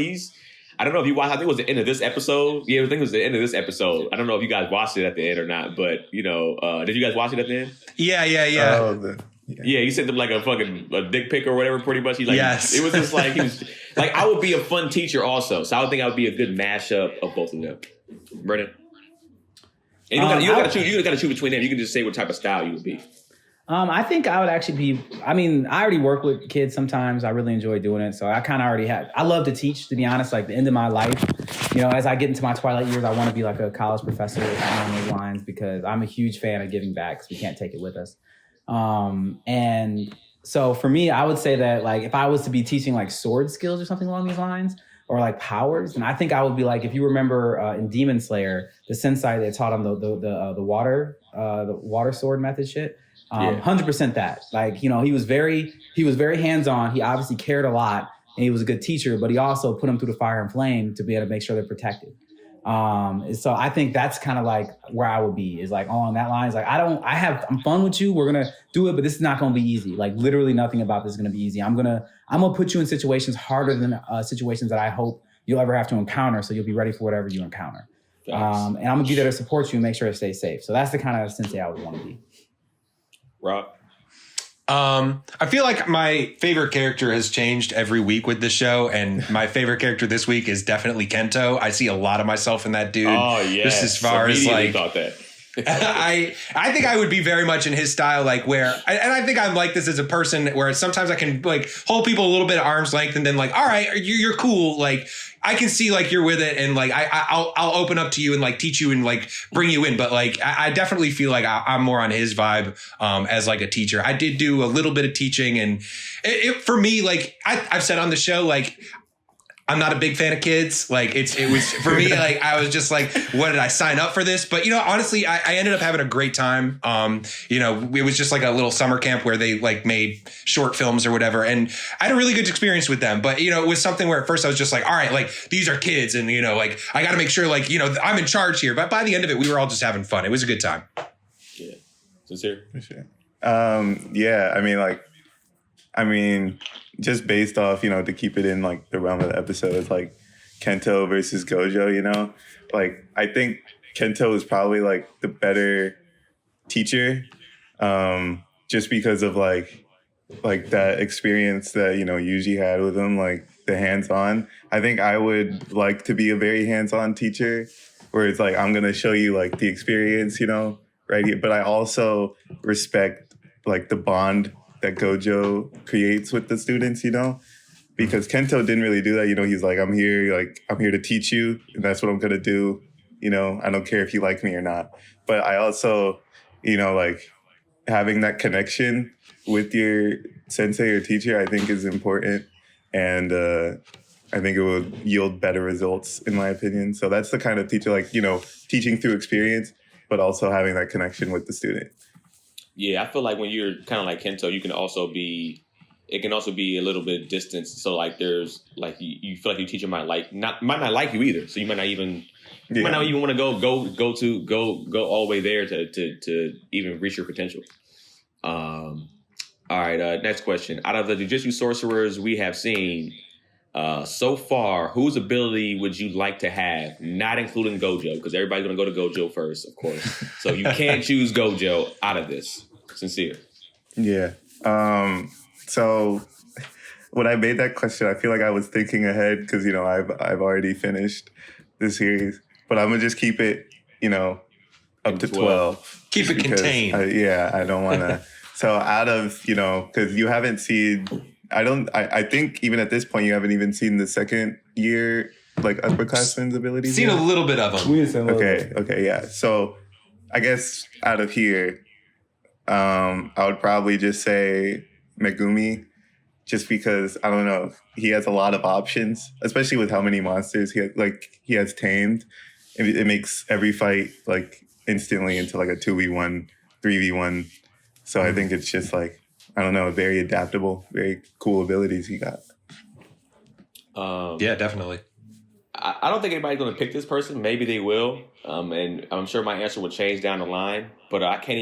I don't know if you watched, I think it was the end of this episode. Yeah, I think it was the end of this episode. I don't know if you guys watched it at the end or not, but, you know, did you guys watch it at the end? Yeah. Yeah, he sent them like a dick pic or whatever, pretty much. Yes. It was just like, he was like, I would be a fun teacher also. So I would think I would be a good mashup of both of them. Brennan? And you got to choose between them. You can just say what type of style you would be. I think I would actually be, I mean, I already work with kids sometimes. I really enjoy doing it. So I kind of already I love to teach, to be honest, like the end of my life. You know, as I get into my twilight years, I want to be like a college professor along those lines, because I'm a huge fan of giving back, because we can't take it with us. And so for me, I would say that, like, if I was to be teaching like sword skills or something along these lines, or like powers, then I think I would be like, if you remember in Demon Slayer, the sensei that taught him the water sword method shit. 100% that. Like, you know, he was very hands-on. He obviously cared a lot, and he was a good teacher, but he also put them through the fire and flame to be able to make sure they're protected. So I think that's kind of like where I would be, is like along that line. It's like, I'm fun with you. We're going to do it, but this is not going to be easy. Like, literally nothing about this is going to be easy. I'm going to put you in situations harder than situations that I hope you'll ever have to encounter. So you'll be ready for whatever you encounter. And I'm going to be there to support you and make sure it stays safe. So that's the kind of sensei I would want to be. Rob? I feel like my favorite character has changed every week with this show, and my favorite character this week is definitely Kento. I see a lot of myself in that dude. Oh, yeah. Just as far as like, thought that. I think I would be very much in his style, like and I think I'm like this as a person, where sometimes I can like hold people a little bit at arm's length, and then like, all right, you're cool. Like, I can see like you're with it, and like I'll open up to you and like teach you and like bring you in. But like I definitely feel like I'm more on his vibe as like a teacher. I did do a little bit of teaching, and it for me, like I've said on the show, like I'm not a big fan of kids. Like it was for me, like I was just like, what did I sign up for this? But honestly, I ended up having a great time. It was just like a little summer camp where they like made short films or whatever. And I had a really good experience with them. But it was something where at first I was just like, all right, like these are kids. And like I got to make sure like, I'm in charge here. But by the end of it, we were all just having fun. It was a good time. Yeah. Sincere? For sure. Yeah. I mean, just based off, to keep it in like the realm of the episode, it's like Kento versus Gojo, like I think Kento is probably like the better teacher, just because of like that experience that, Yuji had with him, like the hands-on. I think I would like to be a very hands-on teacher where it's like, I'm going to show you like the experience, right here. But I also respect like the bond that Gojo creates with the students, because Kento didn't really do that. He's like, I'm here to teach you, and that's what I'm going to do. I don't care if you like me or not. But I also, like having that connection with your sensei or teacher, I think is important. And I think it will yield better results, in my opinion. So that's the kind of teacher, like, teaching through experience, but also having that connection with the student. Yeah, I feel like when you're kind of like Kento, it can also be a little bit distant. So like there's like you feel like your teacher might not like you either. So you might not even want to go all the way there to even reach your potential. All right, next question. Out of the Jujutsu sorcerers we have seen so far, whose ability would you like to have? Not including Gojo, because everybody's going to go to Gojo first, of course. So you can't choose Gojo out of this. Sincere. Yeah. So when I made that question, I feel like I was thinking ahead because, I've already finished the series. But I'm going to just keep it, up to 12. Keep it contained. I don't want to. So out of, because you haven't seen... I think even at this point, you haven't even seen the second year, like, upperclassmen's abilities. Seen a little bit of them. Okay, yeah. So I guess out of here, I would probably just say Megumi, just because, I don't know, he has a lot of options, especially with how many monsters he has tamed. It makes every fight, like, instantly into, like, a 2v1, 3v1. So I think it's just, like, I don't know, very adaptable, very cool abilities he got. Yeah, definitely. I don't think anybody's going to pick this person. Maybe they will. And I'm sure my answer will change down the line. But I can't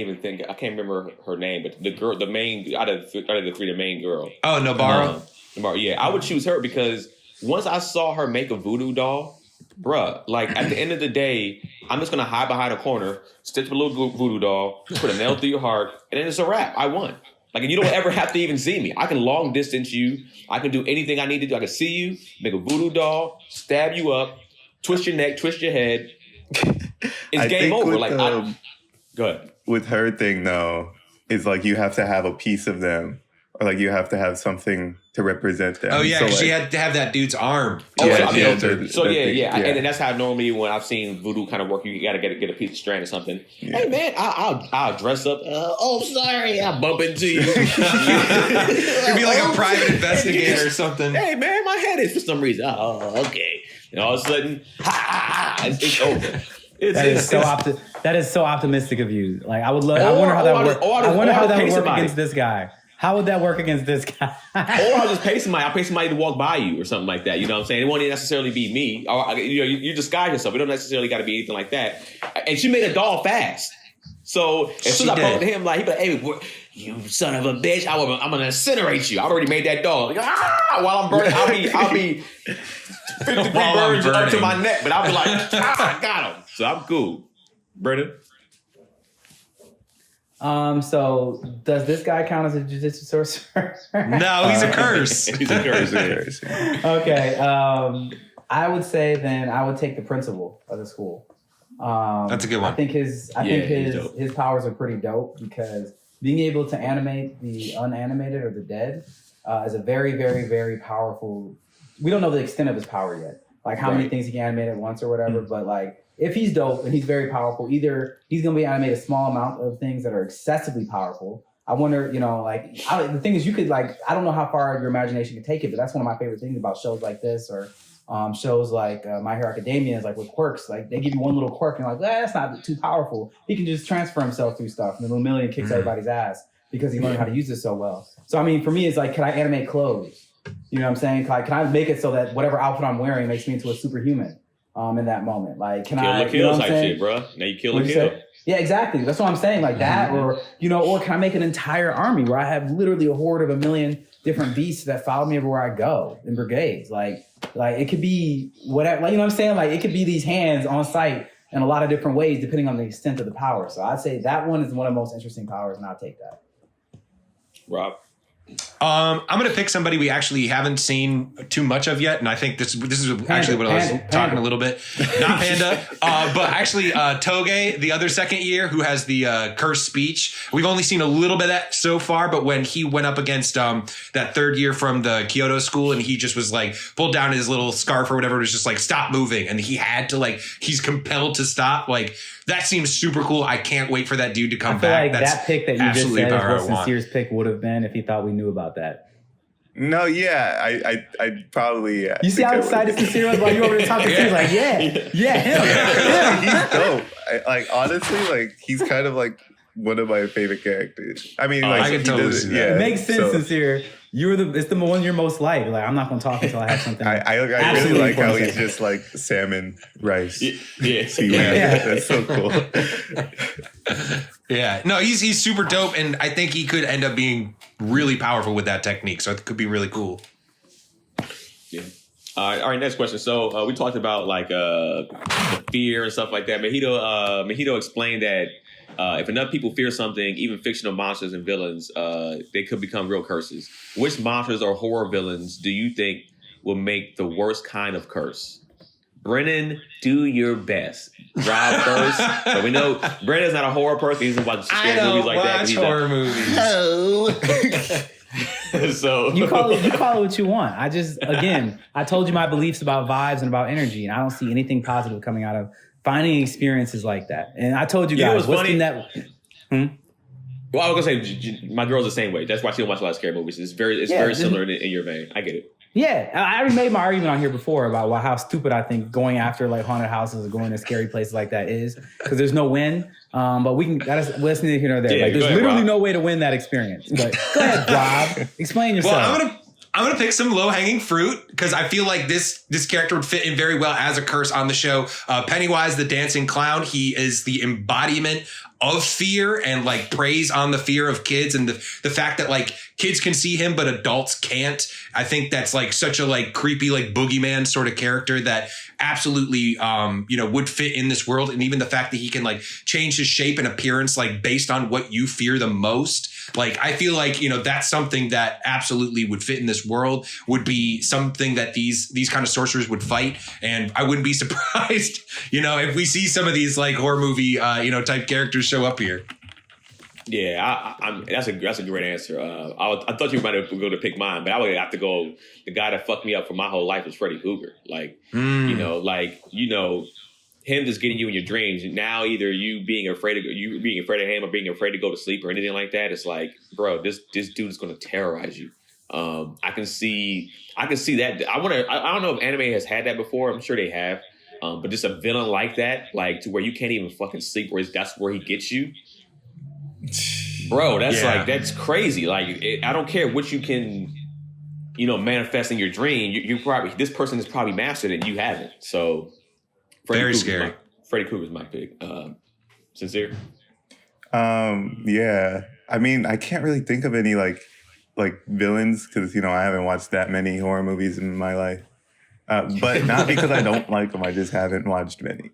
remember her name. But the main, out of the three, the main girl. Oh, Nobara? Nobara, yeah. I would choose her because once I saw her make a voodoo doll, bruh, like at the end of the day, I'm just going to hide behind a corner, stitch a little voodoo doll, put a nail through your heart, and then it's a wrap. I won. Like, you don't ever have to even see me. I can long distance you. I can do anything I need to do. I can see you, make a voodoo doll, stab you up, twist your neck, twist your head. It's game over. Like, go ahead. With her thing, though, is like you have to have a piece of them. Or like you have to have something to represent them. Oh, yeah, so, like, she had to have that dude's arm. Yeah, yeah. And that's how normally when I've seen voodoo kind of work, you got to get a piece of strand or something. Yeah. Hey, man, I'll dress up. Sorry, I'll bump into you. It'd be like a private investigator or something. Hey, man, my head is for some reason. Oh, okay. And all of a sudden, it's over. That is so optimistic of you. Like, I would love. I wonder how that would work. I wonder how that would work against this guy. How would that work against this guy? Or I'll just pay somebody. I'll pay somebody to walk by you or something like that. You know what I'm saying? It won't necessarily be me. Or you disguise yourself. It don't necessarily got to be anything like that. And she made a doll fast. So as soon as I bumped to him, like, he'd be like, hey, you son of a bitch, I'm gonna incinerate you. I already made that doll. Like, while I'm burning, I'll be 53 burns up to my neck, but I'll be like, I got him. So I'm cool. Brennan? So does this guy count as a Jujutsu sorcerer? No, he's a curse. He's a curse. Okay. I would say then I would take the principal of the school. That's a good one. I think his powers are pretty dope because being able to animate the unanimated or the dead is a very, very, very powerful. We don't know the extent of his power yet, like how many things he can animate at once or whatever. But like, if he's dope and he's very powerful, either he's gonna be animate a small amount of things that are excessively powerful. I wonder, the thing is, you could I don't know how far your imagination can take it, but that's one of my favorite things about shows like this or Shows like My Hero Academia is like with quirks. Like they give you one little quirk and you're like, that's not too powerful. He can just transfer himself through stuff. And then Lumillion kicks everybody's ass because he learned how to use it so well. So I mean, for me, it's like, can I animate clothes? You know what I'm saying? Can I make it so that whatever outfit I'm wearing makes me into a superhuman in that moment? Like, can kill I the kill you know what type I'm saying? shit, bro? Now you kill the What'd you kill. say? Yeah, exactly. That's what I'm saying. Like that, or or can I make an entire army where I have literally a horde of 1 million different beasts that follow me everywhere I go in brigades? Like it could be whatever. Like, you know what I'm saying? Like it could be these hands on site in a lot of different ways depending on the extent of the power. So I'd say that one is one of the most interesting powers, and I'll take that. Rob. I'm gonna pick somebody we actually haven't seen too much of yet, and I think this is actually what I was talking a little bit. Not Panda, but actually Toge, the other second year, who has the cursed speech. We've only seen a little bit of that so far, but when he went up against that third year from the Kyoto school, and he just was like pulled down his little scarf or whatever, it was just like stop moving, and he had to he's compelled to stop. Like that seems super cool. I can't wait for that dude to come back. Like that pick that you just said is what Sincere's pick would have been if he thought we knew about that. No, yeah, I probably. Yeah, you see how excited Sincere was while you over there talking to him? Like, him. He's dope. Honestly, he's kind of like one of my favorite characters. I mean, I can totally see that. Yeah, it makes sense, Sincere. It's the one you're most like. Like, I'm not gonna talk until I have something. I really like how he's just like salmon rice. Yeah. That's so cool. Yeah, no, he's super dope, and I think he could end up being really powerful with that technique. So it could be really cool. Yeah. All right. Next question. So we talked about the fear and stuff like that. Mahito explained that if enough people fear something, even fictional monsters and villains, they could become real curses. Which monsters or horror villains do you think will make the worst kind of curse? Brennan, do your best. Rob first. So we know Brennan's not a horror person. He's watching scary movies like that. I don't watch horror movies. So you call it what you want. I told you my beliefs about vibes and about energy, and I don't see anything positive coming out of finding experiences like that. And I told you guys, what's funny? Well, I was gonna say my girl's the same way. That's why she don't watch a lot of scary movies. It's very similar in your vein. I get it. Yeah, I already made my argument on here before about how stupid I think going after haunted houses or going to scary places like that is, because there's no win. But that's neither here nor there. Yeah, there's ahead, literally Rob. No way to win that experience. But go ahead, Rob. Explain yourself. Well, I'm gonna pick some low hanging fruit because I feel like this character would fit in very well as a curse on the show. Pennywise, the dancing clown. He is the embodiment of fear and preys on the fear of kids, and the fact that kids can see him but adults can't. I think that's such a creepy boogeyman sort of character that absolutely would fit in this world. And even the fact that he can change his shape and appearance based on what you fear the most. I feel that's something that absolutely would fit in this world, would be something that these kind of sorcerers would fight. And I wouldn't be surprised, if we see some of these horror movie, type characters show up here. Yeah, that's a great answer. I thought you might have go to pick mine, but I would have to go. The guy that fucked me up for my whole life was Freddy Krueger. Him just getting you in your dreams. Now, either you being afraid of him or being afraid to go to sleep or anything like that. It's bro, this dude is going to terrorize you. I can see that. I don't know if anime has had that before. I'm sure they have. But just a villain like that, to where you can't even fucking sleep, that's where he gets you. Bro, that's crazy. I don't care what you can, manifest in your dream. You probably, this person is probably mastered it. You haven't. So very scary. Freddy Krueger's my pick. Sincere. Yeah. I mean, I can't really think of any villains because I haven't watched that many horror movies in my life. But not because I don't like them. I just haven't watched many.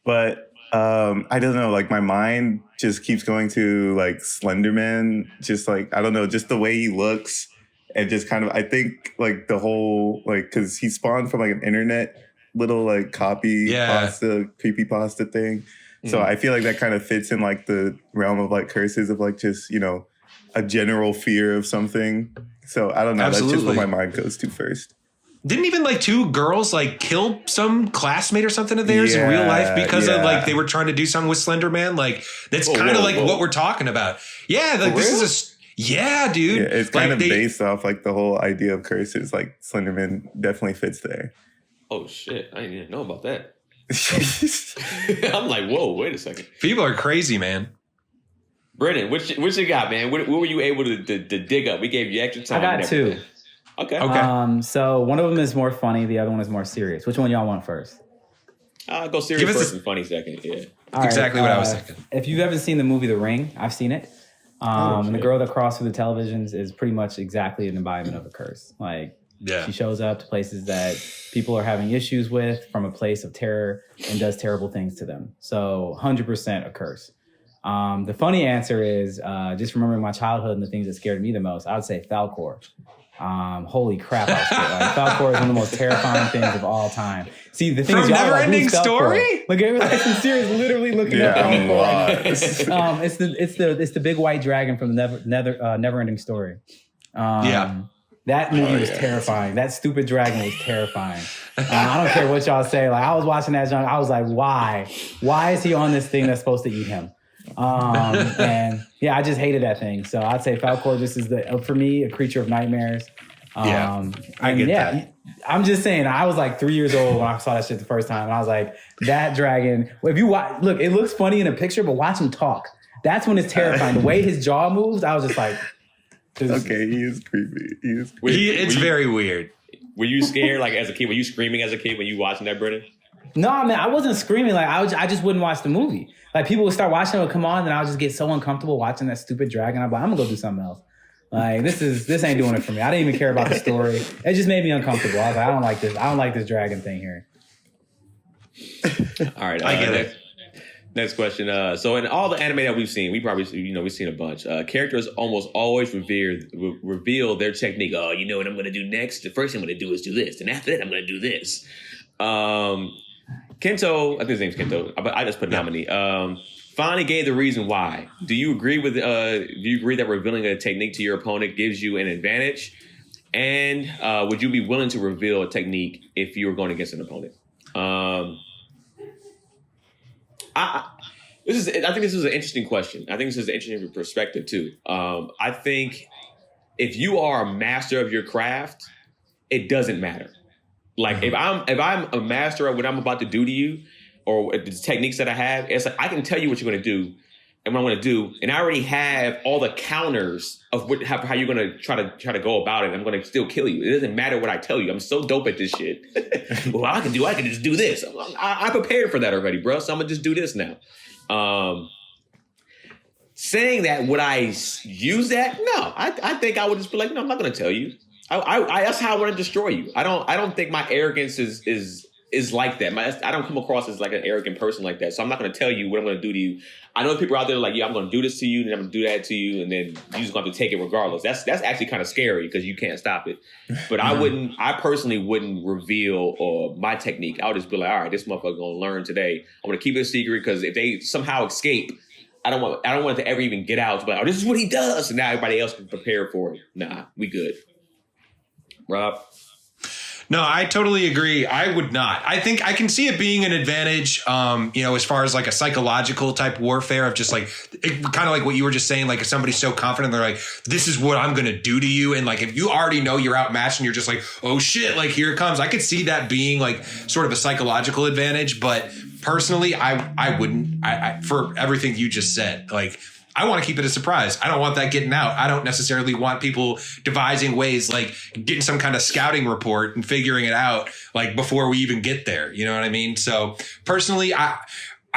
But I don't know. My mind just keeps going to Slenderman. Just I don't know. Just the way he looks, and just kind of. I think the whole because he spawned from an internet little pasta creepypasta thing. Mm-hmm. So I feel that kind of fits in the realm of curses of just a general fear of something. So I don't know. Absolutely. That's just what my mind goes to first. Didn't even two girls kill some classmate or something of theirs in real life because of they were trying to do something with Slender Man? That's kind of what we're talking about. Yeah, this is yeah, dude. Yeah, it's kind of based off the whole idea of curses. Slender Man definitely fits there. Oh shit! I didn't even know about that. I'm like, whoa, wait a second. People are crazy, man. Brennan, what you got, man? What were you able to dig up? We gave you extra time. I got two. Okay. So one of them is more funny. The other one is more serious. Which one y'all want first? I'll go serious first and funny second. Yeah. Exactly what I was thinking. If you've ever seen the movie The Ring, I've seen it. And the girl that crossed through the televisions is pretty much exactly an embodiment of a curse. Like, she shows up to places that people are having issues with from a place of terror and does terrible things to them. So 100% a curse. The funny answer is just remembering my childhood and the things that scared me the most. I would say Falcor. Holy crap, I was scared. Like, Falcor is one of the most terrifying things of all time. See, the thing is, y'all like, who's Falcor? Like, everyone's serious, literally looking up Falcor. It's the big white dragon from the Never-Ending Story. That movie was terrifying. That stupid dragon was terrifying. I don't care what y'all say. Like, I was watching that young, I was like, why? Why is he on this thing that's supposed to eat him? And yeah, I just hated that thing. So I'd say Falcor just is for me, a creature of nightmares. I get that. I'm just saying, I was like 3 years old when I saw that shit the first time, and I was like, that dragon. If you look, it looks funny in a picture, but watch him talk. That's when it's terrifying. The way his jaw moves, I was just like, okay, he is creepy. It's very weird. Were you scared, like, as a kid? Were you screaming as a kid when you watching that, Brennan? No, man, I wasn't screaming. Like, I just wouldn't watch the movie. Like, people would start watching it, would come on, and I would just get so uncomfortable watching that stupid dragon. I'm like, I'm gonna go do something else. Like, this ain't doing it for me. I didn't even care about the story. It just made me uncomfortable. I was like, I don't like this. I don't like this dragon thing here. All right, I get it. Next question. So in all the anime that we've seen, we've seen a bunch. Characters almost always reveal their technique. Oh, you know what I'm going to do next? The first thing I'm going to do is do this. And after that, I'm going to do this. Kento, I think his name's Kento, but I just put nominee. Finally gave the reason why. Do you agree that revealing a technique to your opponent gives you an advantage? And would you be willing to reveal a technique if you were going against an opponent? I think this is an interesting question. I think this is an interesting perspective too. I think if you are a master of your craft, it doesn't matter. Like, if I'm a master of what I'm about to do to you, or the techniques that I have, it's like I can tell you what you're going to do and what I'm going to do, and I already have all the counters of how you're going to try to go about it. I'm going to still kill you. It doesn't matter what I tell you. I'm so dope at this shit. Well, I can just do this. I prepared for that already, bro. So I'm gonna just do this now. Saying that, would I use that? No, I think I would just be like, no, I'm not going to tell you. That's how I want to destroy you. I don't think my arrogance is like that. I don't come across as like an arrogant person like that. So I'm not going to tell you what I'm going to do to you. I know people out there like, yeah, I'm going to do this to you, and I'm going to do that to you, and then you just going to have to take it regardless. That's actually kind of scary because you can't stop it. But I personally wouldn't reveal my technique. I would just be like, all right, this motherfucker going to learn today. I'm going to keep it a secret because if they somehow escape, I don't want it to ever even get out. But oh, this is what he does, and now everybody else can prepare for it. Nah, we good. Rob? No, I totally agree. I would not. I think I can see it being an advantage, as far as like a psychological type warfare of just like, kind of like what you were just saying, like if somebody's so confident, they're like, this is what I'm going to do to you. And like, if you already know you're outmatched and you're just like, oh shit, like here it comes. I could see that being like sort of a psychological advantage. But personally, I wouldn't, for everything you just said, like, I want to keep it a surprise. I don't want that getting out. I don't necessarily want people devising ways like getting some kind of scouting report and figuring it out like before we even get there. You know what I mean? So personally, I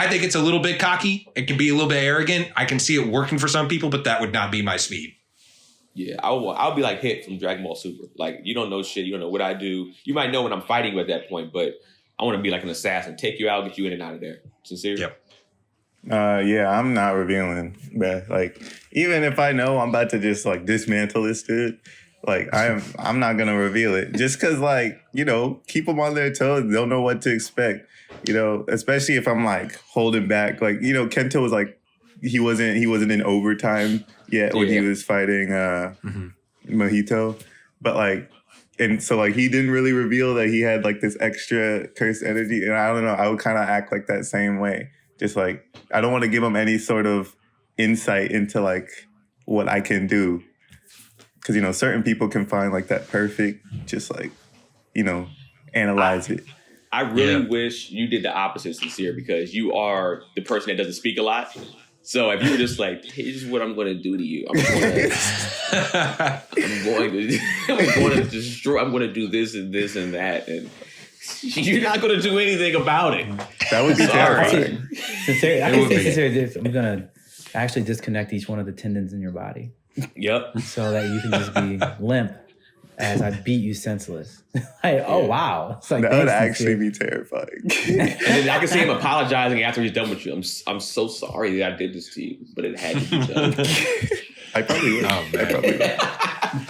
think it's a little bit cocky. It can be a little bit arrogant. I can see it working for some people, but that would not be my speed. Yeah, I'll be like Hit from Dragon Ball Super. Like, you don't know shit. You don't know what I do. You might know when I'm fighting you at that point, but I want to be like an assassin, take you out, get you in and out of there. Sincere? Yep. Yeah, I'm not revealing, but like, even if I know I'm about to just like dismantle this dude, like I'm not gonna reveal it just because, like, keep them on their toes. They'll know what to expect, especially if I'm like holding back. Like, Kento was like, he wasn't in overtime yet when he was fighting Mojito, but like, and so like he didn't really reveal that he had like this extra cursed energy, and I don't know, I would kind of act like that same way. Just like, I don't want to give them any sort of insight into like what I can do. Because, certain people can find like that perfect, just like, analyze it. I really wish you did the opposite, Sincere, because you are the person that doesn't speak a lot. So if you were just like, here's what I'm going to do to you. I'm going to destroy. I'm going to do this and this and that, and you're not going to do anything about it. That would be terrifying. Sincerely, I can say sincerely this. I'm going to actually disconnect each one of the tendons in your body. Yep. So that you can just be limp as I beat you senseless. Like, oh, wow. It's like, that would actually be terrifying. And then I can see him apologizing after he's done with you. I'm so sorry that I did this to you, but it had to be done. I probably would.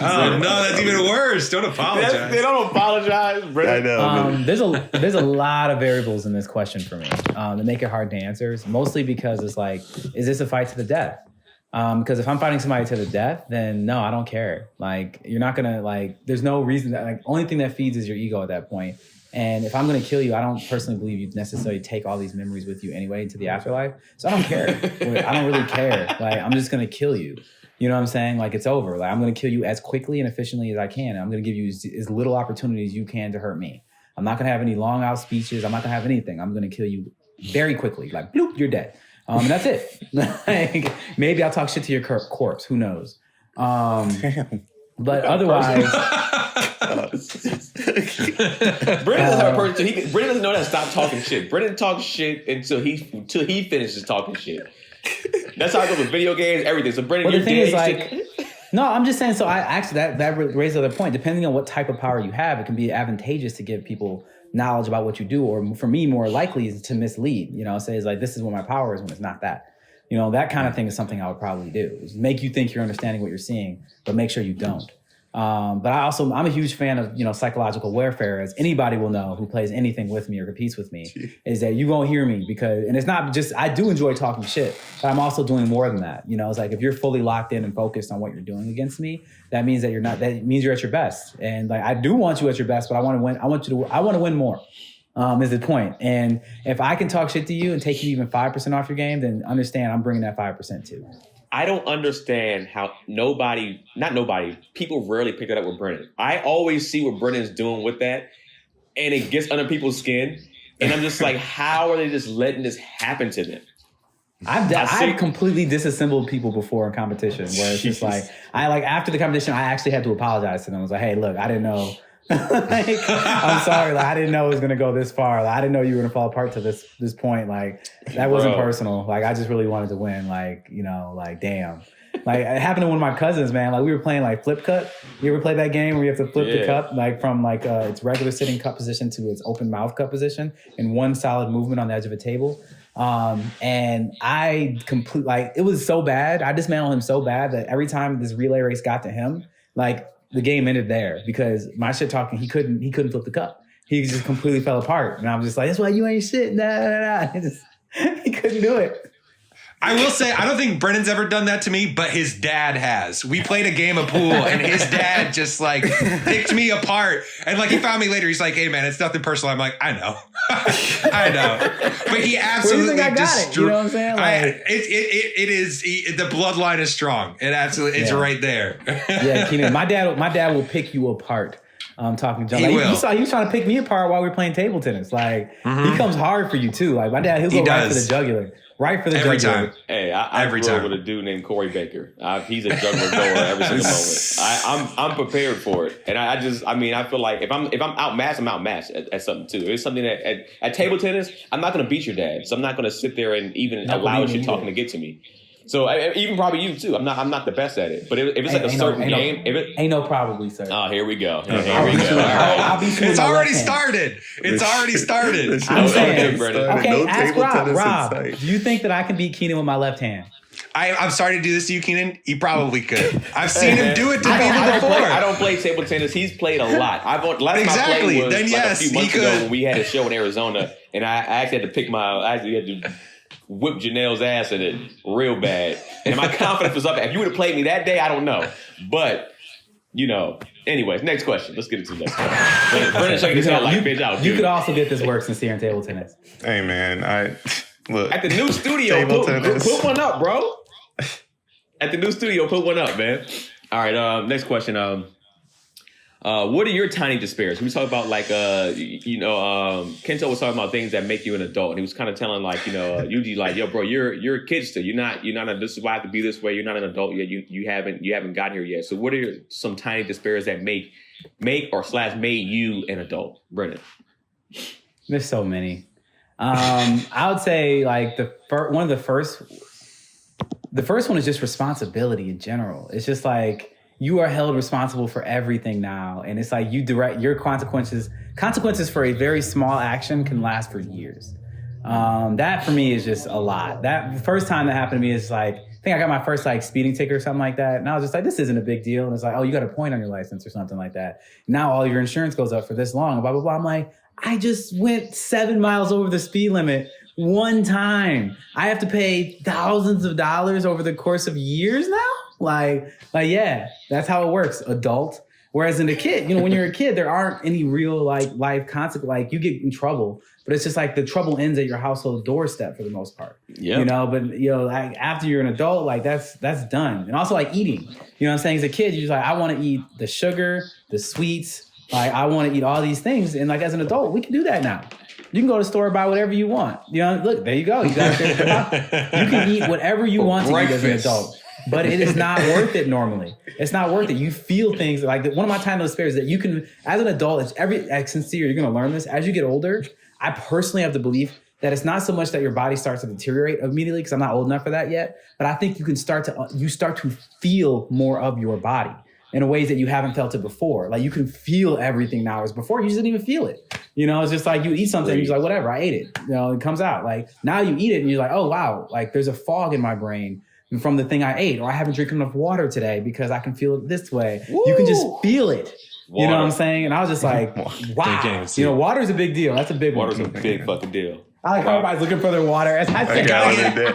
Oh, no, that's even worse. Don't apologize. They don't apologize, bro. I know. There's a lot of variables in this question for me that make it hard to answer. It's mostly because it's like, is this a fight to the death? Because if I'm fighting somebody to the death, then no, I don't care. Like, you're not gonna, like, there's no reason that, like, only thing that feeds is your ego at that point. And if I'm gonna kill you, I don't personally believe you'd necessarily take all these memories with you anyway into the afterlife. So I don't care. I don't really care. Like, I'm just gonna kill you. You know what I'm saying? Like, it's over. Like, I'm gonna kill you as quickly and efficiently as I can. I'm gonna give you as little opportunity as you can to hurt me. I'm not gonna have any long out speeches. I'm not gonna have anything. I'm gonna kill you very quickly. Like, bloop, you're dead. And that's it. Like, maybe I'll talk shit to your corpse. Who knows? But otherwise, Brendan doesn't have a person. Brendan doesn't know that. Stop talking shit. Brendan talks shit until he finishes talking shit. That's how I go with video games, everything. So Brendan, well, the you're thing dead. is, like, no, I'm just saying. So I actually that raises another point. Depending on what type of power you have, it can be advantageous to give people knowledge about what you do, or for me, more likely is to mislead. You know, say it's like, this is what my power is when it's not that. You know, that kind of thing is something I would probably do. Is make you think you're understanding what you're seeing, but make sure you don't. But I'm a huge fan of, you know, psychological warfare, as anybody will know who plays anything with me or competes with me, is that you won't hear me and it's not just, I do enjoy talking shit, but I'm also doing more than that. You know, it's like, if you're fully locked in and focused on what you're doing against me, that means that that means you're at your best. And like, I do want you at your best, but I want to win. I want to win more. Is the point. And if I can talk shit to you and take you even 5% off your game, then understand I'm bringing that 5% too. I don't understand how people rarely pick that up with Brennan. I always see what Brennan's doing with that, and it gets under people's skin. And I'm just like, how are they just letting this happen to them? I've completely disassembled people before in competition, where it's just like, after the competition, I actually had to apologize to them. I was like, hey, look, I didn't know. Like, I'm sorry. Like, I didn't know it was going to go this far. Like, I didn't know you were going to fall apart to this point. Like, that wasn't personal. Like, I just really wanted to win. Like, you know, like, damn. Like, it happened to one of my cousins, man. Like, we were playing like flip cut. You ever play that game where you have to flip the cup, like from like its regular sitting cup position to its open mouth cup position in one solid movement on the edge of a table? And I it was so bad. I dismantled him so bad that every time this relay race got to him, like, the game ended there because my shit talking, he couldn't flip the cup. He just completely fell apart. And I was just like, that's why you ain't shit. Nah. He couldn't do it. I will say, I don't think Brennan's ever done that to me, but his dad has. We played a game of pool, and his dad just, like, picked me apart. And, like, he found me later. He's like, hey, man, it's nothing personal. I'm like, I know. I know. But he absolutely destroyed. You know what I'm saying? Like, it is, the bloodline is strong. It absolutely, it's right there. Yeah, Keenan, my dad will pick you apart. Talking to John. He will. You saw he was trying to pick me apart while we were playing table tennis. Like, he comes hard for you, too. Like, my dad, he'll go right for the jugular. Right for the every jugular. time. Hey, I every grew up time with a dude named Corey Baker. He's a juggler goer every single moment. I'm prepared for it, and I feel like if I'm outmatched, I'm outmatched at something too. It's something that at table tennis, I'm not going to beat your dad, so I'm not going to sit there and even allow shit talking to get to me. So even probably you too. I'm not the best at it, but if it's like a certain game, ain't no probably, sir. Oh, here we go. I'll beat you. It's already started. It's already started. I'm saying, no ask table tennis Rob. in sight. Do you think that I can beat Keenan with my left hand? I'm sorry to do this to you, Keenan. He probably could. I've seen him do it to people before. I don't play table tennis. He's played a lot. Exactly. Was then like yes, a few months he ago could. when we had a show in Arizona, and I actually had to had to whip Janelle's ass in it real bad. And my confidence was up. If you would have played me that day, I don't know. But, you know, anyways, next question. Let's get into the next question. Brennan shaking his head like, bitch, out. You could also get this work sincere in table tennis. Hey, man, look. At the new studio, put one up, bro. At the new studio, put one up, man. All right, next question. What are your tiny despairs? We talk about like Kento was talking about things that make you an adult, and he was kind of telling like Yuji like, yo, bro, you're a kid still. You're not. This is why I have to be this way. You're not an adult yet. You haven't got here yet. So what are some tiny despairs that make or / made you an adult, Brennan? There's so many. I would say like the first one is just responsibility in general. It's just like you are held responsible for everything now. And it's like you direct your consequences for a very small action can last for years. That for me is just a lot. That the first time that happened to me is like, I think I got my first like speeding ticket or something like that. And I was just like, this isn't a big deal. And it's like, oh, you got a point on your license or something like that. Now all your insurance goes up for this long, blah, blah, blah. I'm like, I just went 7 miles over the speed limit one time. I have to pay thousands of dollars over the course of years now. Like, yeah, that's how it works. Adult. Whereas in a kid, when you're a kid, there aren't any real like life consequences. Like you get in trouble, but it's just like the trouble ends at your household doorstep for the most part. Yeah. But like after you're an adult, like that's done. And also like eating. You know what I'm saying? As a kid, you're just like, I want to eat the sugar, the sweets. Like I want to eat all these things. And like as an adult, we can do that now. You can go to the store and buy whatever you want. Look, there you go. You can eat whatever you want to eat as an adult. But it is not worth it normally. It's not worth it. You feel things like one of my time despairs is that you can, as an adult, it's sincere, you're going to learn this. As you get older, I personally have the belief that it's not so much that your body starts to deteriorate immediately because I'm not old enough for that yet. But I think you start to feel more of your body in ways that you haven't felt it before. Like you can feel everything now, as before you just didn't even feel it. It's just like you eat something and you're like, whatever, I ate it. It comes out. Like now you eat it and you're like, oh wow, like there's a fog in my brain from the thing I ate, or I haven't drank enough water today because I can feel it this way. Woo! You can just feel it. Water. You know what I'm saying? And I was just like, wow. Water's a big deal. That's a big one. Water's a big fucking deal. I like how everybody's looking for their water. As I a gallon a day.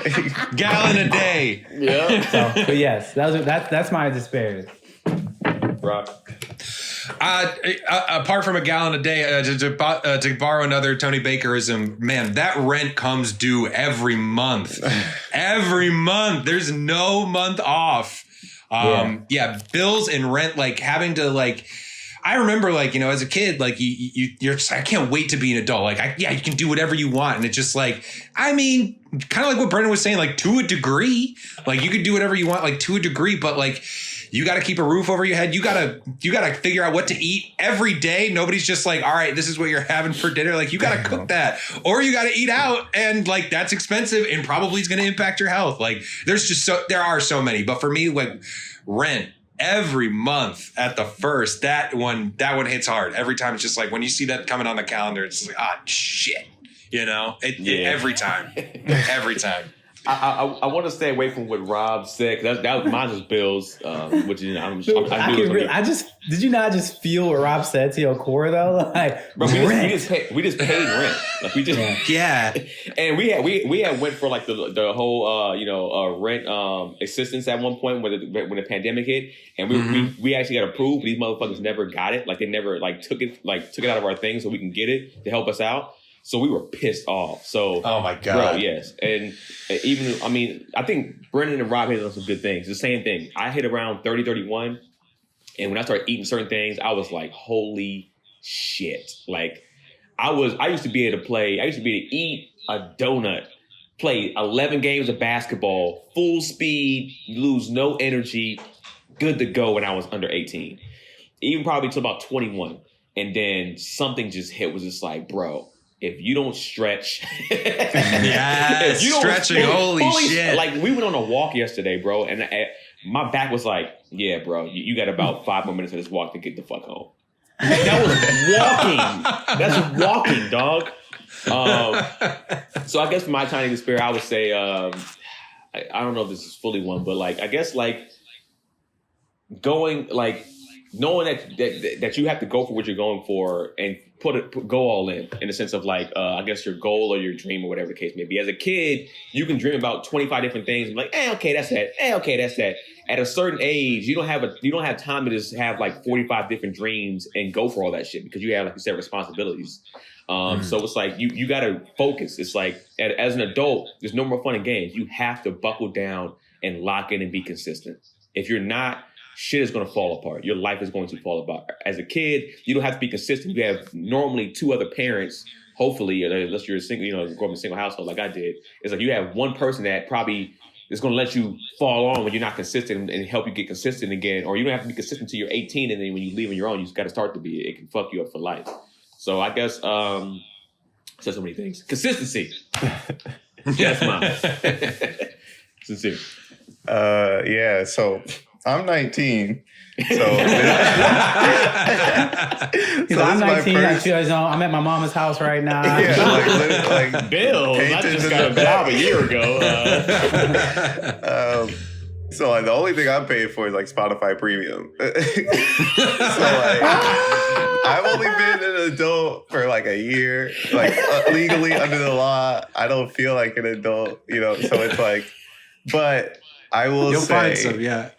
Gallon a day. Yeah. But yes, that's my despair. Rock. Apart from a gallon a day, to borrow another Tony Bakerism, man, that rent comes due every month. Every month. There's no month off. Yeah, bills and rent, like having to like, I remember like, as a kid, like you're just, I can't wait to be an adult. Like, you can do whatever you want. And it's just like, I mean, kind of like what Brendan was saying, like to a degree, like you could do whatever you want, like to a degree, but like, you got to keep a roof over your head. You got to figure out what to eat every day. Nobody's just like, all right, this is what you're having for dinner. Like you got to cook that, or you got to eat out, and like that's expensive and probably is going to impact your health. Like there are so many, but for me, like rent every month at the first, that one hits hard every time. It's just like when you see that coming on the calendar, it's like, shit, every time, every time. I want to stay away from what Rob said. That was mine was bills, which did you not just feel what Rob said to your core though? Like, bro, we just paid rent. Like we just and we had went for like the whole rent assistance at one point when the pandemic hit, and we actually got approved. But these motherfuckers never got it. Like they never took it out of our thing so we can get it to help us out. So we were pissed off. So, oh my God. Bro, yes. And even, I think Brendan and Rob hit on some good things. The same thing. I hit around 30, 31. And when I started eating certain things, I was like, holy shit. Like, I used to be able to eat a donut, play 11 games of basketball, full speed, lose no energy, good to go when I was under 18. Even probably till about 21. And then something just hit, was just like, bro, if you don't stretch, stretching, holy shit! Like we went on a walk yesterday, bro, and my back was like, "Yeah, bro, you got about 5 more minutes of this walk to get the fuck home." That was walking. That's walking, dog. So I guess for my tiny despair, I would say, I don't know if this is fully one, but like I guess like going like knowing that you have to go for what you're going for and go all in the sense of like, I guess your goal or your dream or whatever the case may be. As a kid, you can dream about 25 different things and be like, okay, that's that. Okay, that's that. At a certain age, you don't have time to just have like 45 different dreams and go for all that shit because you have, like you said, responsibilities. So it's like, you got to focus. It's like, as an adult, there's no more fun and games. You have to buckle down and lock in and be consistent. If you're not, shit is going to fall apart. Your life is going to fall apart. As a kid, you don't have to be consistent. You have normally 2 other parents, hopefully, unless you're a single, grow up in a single household like I did. It's like you have one person that probably is going to let you fall on when you're not consistent and help you get consistent again. Or you don't have to be consistent until you're 18, and then when you leave on your own, you just got to start to be. It can fuck you up for life. So I guess said so many things. Consistency. That's mine. Sincere. Yeah. So I'm 19. So, I'm 19. I'm at my mama's house right now. Yeah, like Bill, I just got a job a year ago. So like the only thing I'm paying for is like Spotify Premium. So like I've only been an adult for like a year, like legally under the law. I don't feel like an adult, So it's like, but I will You'll say find some, yeah.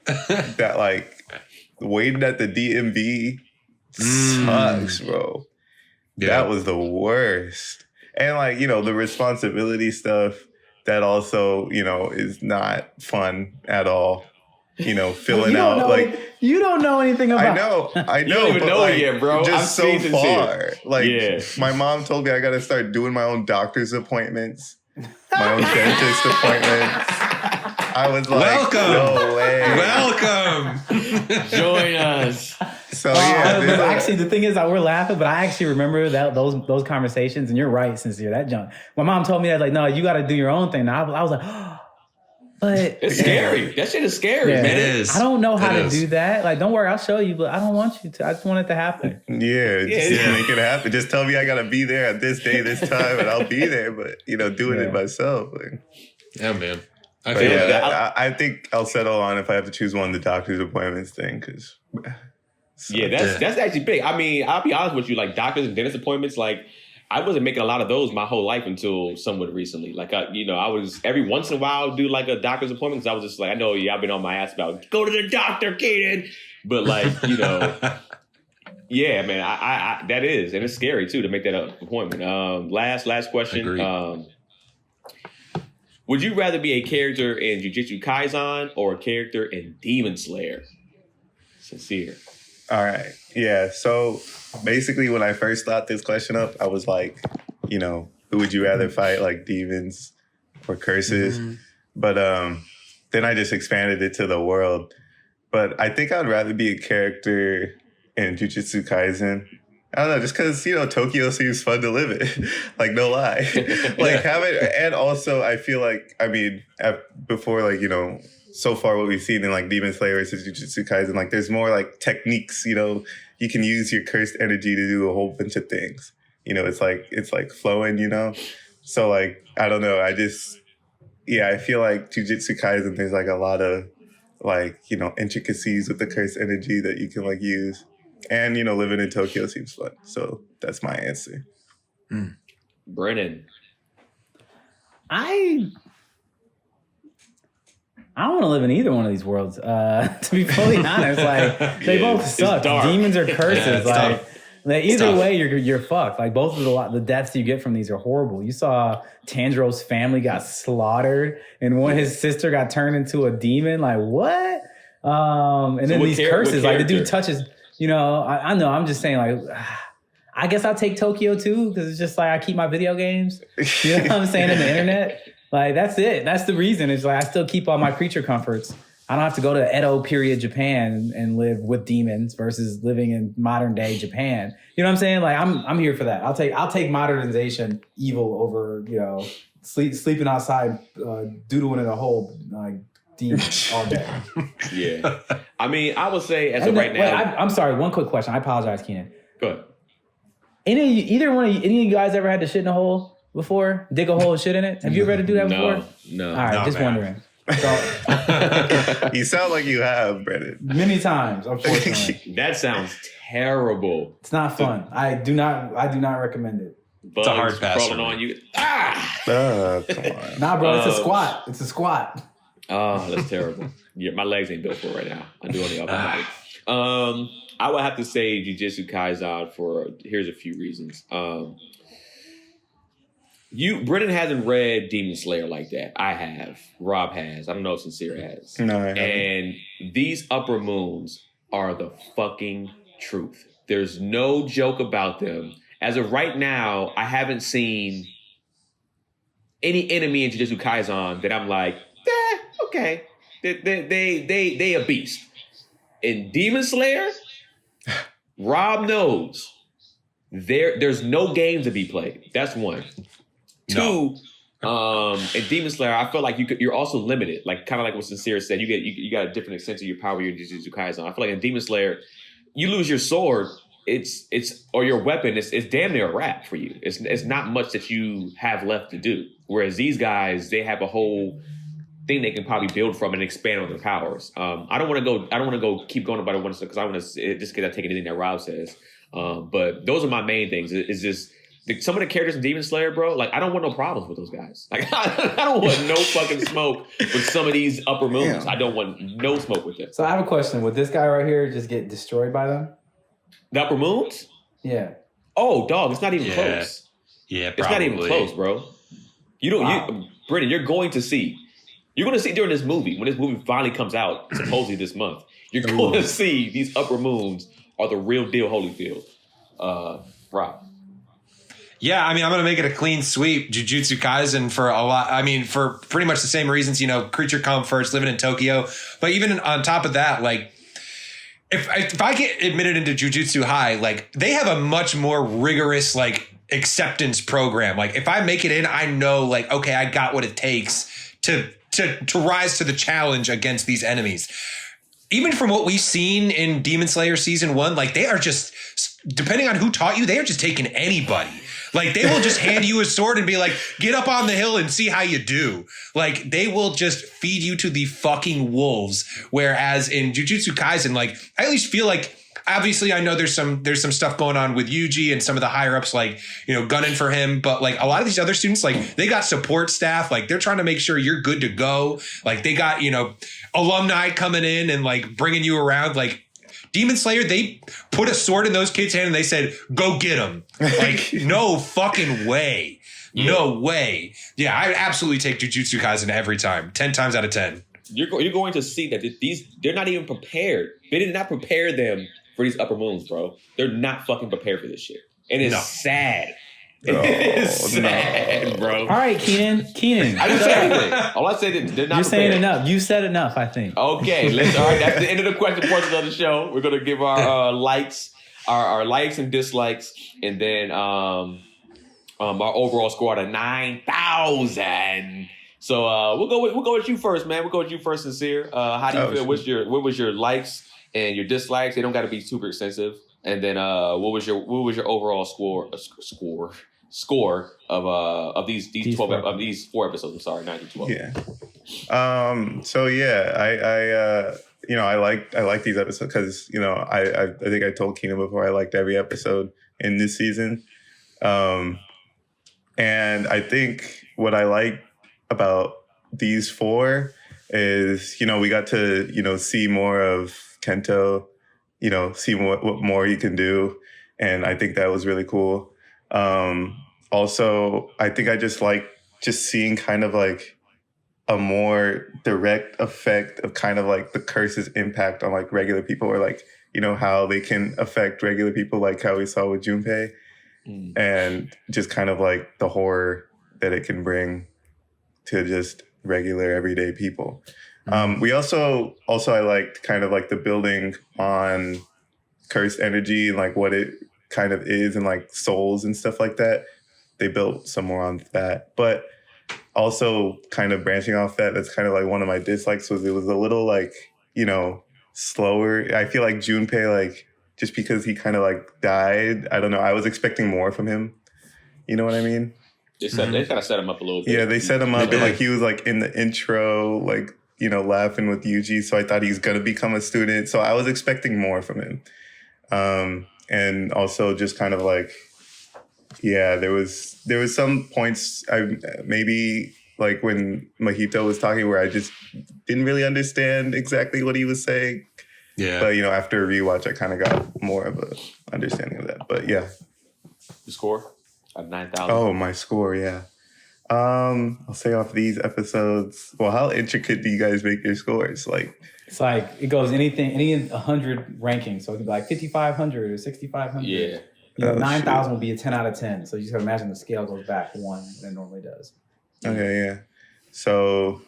that like waiting at the DMV sucks, bro. Yeah. That was the worst. And like, the responsibility stuff that also, is not fun at all. Filling out like you don't know anything about. I know. You don't even know it yet, bro. Just I'm so far. Like, yeah. My mom told me I got to start doing my own doctor's appointments, my own dentist appointments. I was like, welcome. No way. Welcome. Join us. So yeah, actually, the thing is that we're laughing, but I actually remember those conversations, and you're right, Sincere. That junk. My mom told me that, like, no, you got to do your own thing. Now I was like, oh, but it's scary. That shit is scary, yeah, man. It is. I don't know how to do that. Like, don't worry, I'll show you, but I don't want you to. I just want it to happen. Yeah, just make it happen. Just tell me I got to be there at this day, this time, and I'll be there. But doing it myself. Like, Yeah, man. I think I'll settle on if I have to choose one of the doctor's appointments thing, because. That's actually big. I mean, I'll be honest with you, like doctors and dentist appointments, like I wasn't making a lot of those my whole life until somewhat recently. Like, I was every once in a while do like a doctor's appointment because I was just like, I know I've been on my ass about go to the doctor, Kaden. But like, yeah, man, I that is, and it's scary too to make that appointment. Last question. Would you rather be a character in Jujutsu Kaisen or a character in Demon Slayer? Sincere. All right. Yeah. So basically, when I first thought this question up, I was like, who would you rather fight, like demons or curses? Mm-hmm. But then I just expanded it to the world. But I think I'd rather be a character in Jujutsu Kaisen. I don't know, just because, Tokyo seems fun to live in. Like, no lie. Like, and also, I feel like, before, like, so far what we've seen in, like, Demon Slayer versus Jujutsu Kaisen, like, there's more, like, techniques, you can use your cursed energy to do a whole bunch of things. It's like flowing, So, like, I don't know, I feel like Jujutsu Kaisen, there's, like, a lot of, like, intricacies with the cursed energy that you can, like, use. And, living in Tokyo seems fun. So that's my answer. Brennan. I don't want to live in either one of these worlds. To be fully honest, like they both suck. Demons or curses. Either way, you're fucked. Like both of the deaths you get from these are horrible. You saw Tanjiro's family got slaughtered, and his sister got turned into a demon. Like what? And then these curses. Like the dude touches. I know. I'm just saying, like, I guess I'll take Tokyo too, because it's just like I keep my video games. You know what I'm saying? In the internet, like that's it. That's the reason. It's like I still keep all my creature comforts. I don't have to go to Edo period Japan and live with demons versus living in modern day Japan. You know what I'm saying? Like I'm here for that. I'll take modernization evil over sleeping outside, doodling in a hole like. Demons all day. Yeah. I would say as of right now. I'm sorry, one quick question. I apologize, Keenan. Go ahead. Any of you guys ever had to shit in a hole before? Dig a hole and shit in it? Have you ever had to do that before? No. All right, just wondering. So, you sound like you have, Brennan. Many times, unfortunately. That sounds terrible. It's not fun. I do not recommend it. Bugs it's a hard pass crawling on you. Ah! Come on. Nah, bro, it's a squat. It's a squat. Oh, that's terrible. Yeah, my legs ain't built for it right now. I do on the upper body. I would have to say Jujutsu Kaisen for here's a few reasons. Brennan hasn't read Demon Slayer like that. I have. Rob has. I don't know if Sincere has. No, I haven't. And these upper moons are the fucking truth. There's no joke about them. As of right now, I haven't seen any enemy in Jujutsu Kaisen that I'm like, okay. They a beast. In Demon Slayer, Rob knows there's no game to be played. That's one. No. Two, in Demon Slayer, I feel like you're also limited. Like kind of like what Sincere said, you got a different extent of your power in Jujutsu Kaisen. I feel like in Demon Slayer, you lose your sword, it's or your weapon, it's damn near a wrap for you. It's not much that you have left to do. Whereas these guys, they have a whole thing they can probably build from and expand on their powers. I don't want to go keep going about it once because I want to just because I take anything that Rob says. But those are my main things. Is just some of the characters in Demon Slayer, bro. Like I don't want no problems with those guys. Like I don't want no fucking smoke with some of these upper moons. Yeah. I don't want no smoke with them. So I have a question. Would this guy right here just get destroyed by them? The upper moons? Yeah. Oh, dog, it's not even close. Yeah, It's not even close, bro. Brennan, you're going to see during this movie, when this movie finally comes out, supposedly this month, you're going to see these upper moons are the real deal Holyfield. Rob. Yeah, I mean, I'm going to make it a clean sweep. Jujutsu Kaisen for a lot. I mean, for pretty much the same reasons, creature comforts, living in Tokyo. But even on top of that, like, if I get admitted into Jujutsu High, like, they have a much more rigorous, like, acceptance program. Like, if I make it in, I know, like, okay, I got what it takes to rise to the challenge against these enemies. Even from what we've seen in Demon Slayer season 1, like, they are just, depending on who taught you, they are just taking anybody. Like, they will just hand you a sword and be like, get up on the hill and see how you do. Like, they will just feed you to the fucking wolves. Whereas in Jujutsu Kaisen, like, I at least feel like, obviously I know there's some stuff going on with Yuji and some of the higher ups, like, gunning for him. But like a lot of these other students, like, they got support staff. Like, they're trying to make sure you're good to go. Like, they got, alumni coming in and like bringing you around. Like, Demon Slayer, they put a sword in those kids' hand and they said, go get them. Like, no fucking way. Yeah. No way. Yeah, I absolutely take Jujutsu Kaisen every time. 10 times out of 10. You're going to see that they're not even prepared. They did not prepare them for these upper moons, bro. They're not fucking prepared for this shit. And it's sad. It's sad, bro. All right, Keenan. I didn't say anything. All I said is they're not You're prepared. saying enough. You said enough, I think. Okay, all right, that's the end of the question portion of the show. We're going to give our likes, our likes and dislikes, and then our overall score out of 9,000. So we'll go with you first, man. We'll go with you first, Sincere. How do you feel? What was your likes and your dislikes? They don't got to be super extensive. And then what was your overall score of these 12 of these 4 episodes? I'm sorry, 9 to 12. Yeah. So yeah, I like these episodes because I think I told Keenan before I liked every episode in this season. And I think what I like about these 4 is, we got to, see more of Kento, see what more he can do. And I think that was really cool. Also, I think I just like seeing kind of like a more direct effect of kind of like the curse's impact on like regular people, or like, how they can affect regular people, like how we saw with Junpei. And just kind of like the horror that it can bring to just regular everyday people. We also I liked kind of like the building on cursed energy and like what it kind of is and like souls and stuff like that. They built some more on that. But also kind of branching off that's kind of like one of my dislikes was it was a little like, slower. I feel like Junpei, like, just because he kind of like died, I don't know. I was expecting more from him. You know what I mean? They kind of set him up a little bit. Yeah, they set him up and like he was like in the intro, like, laughing with Yuji. So I thought he was going to become a student. So I was expecting more from him. And also just kind of like, yeah, there was some points maybe like when Mahito was talking where I just didn't really understand exactly what he was saying. Yeah. But, after a rewatch, I kind of got more of a understanding of that. But yeah. The score of 9,000. Oh, my score, yeah. I'll say off these episodes. Well, how intricate do you guys make your scores? Like, It's like it goes any 100 ranking. So it could be like 5,500 or 6,500. Yeah. You know, Oh, 9,000 will be a 10 out of 10. So you just gotta imagine the scale goes back one than it normally does. okay, yeah. So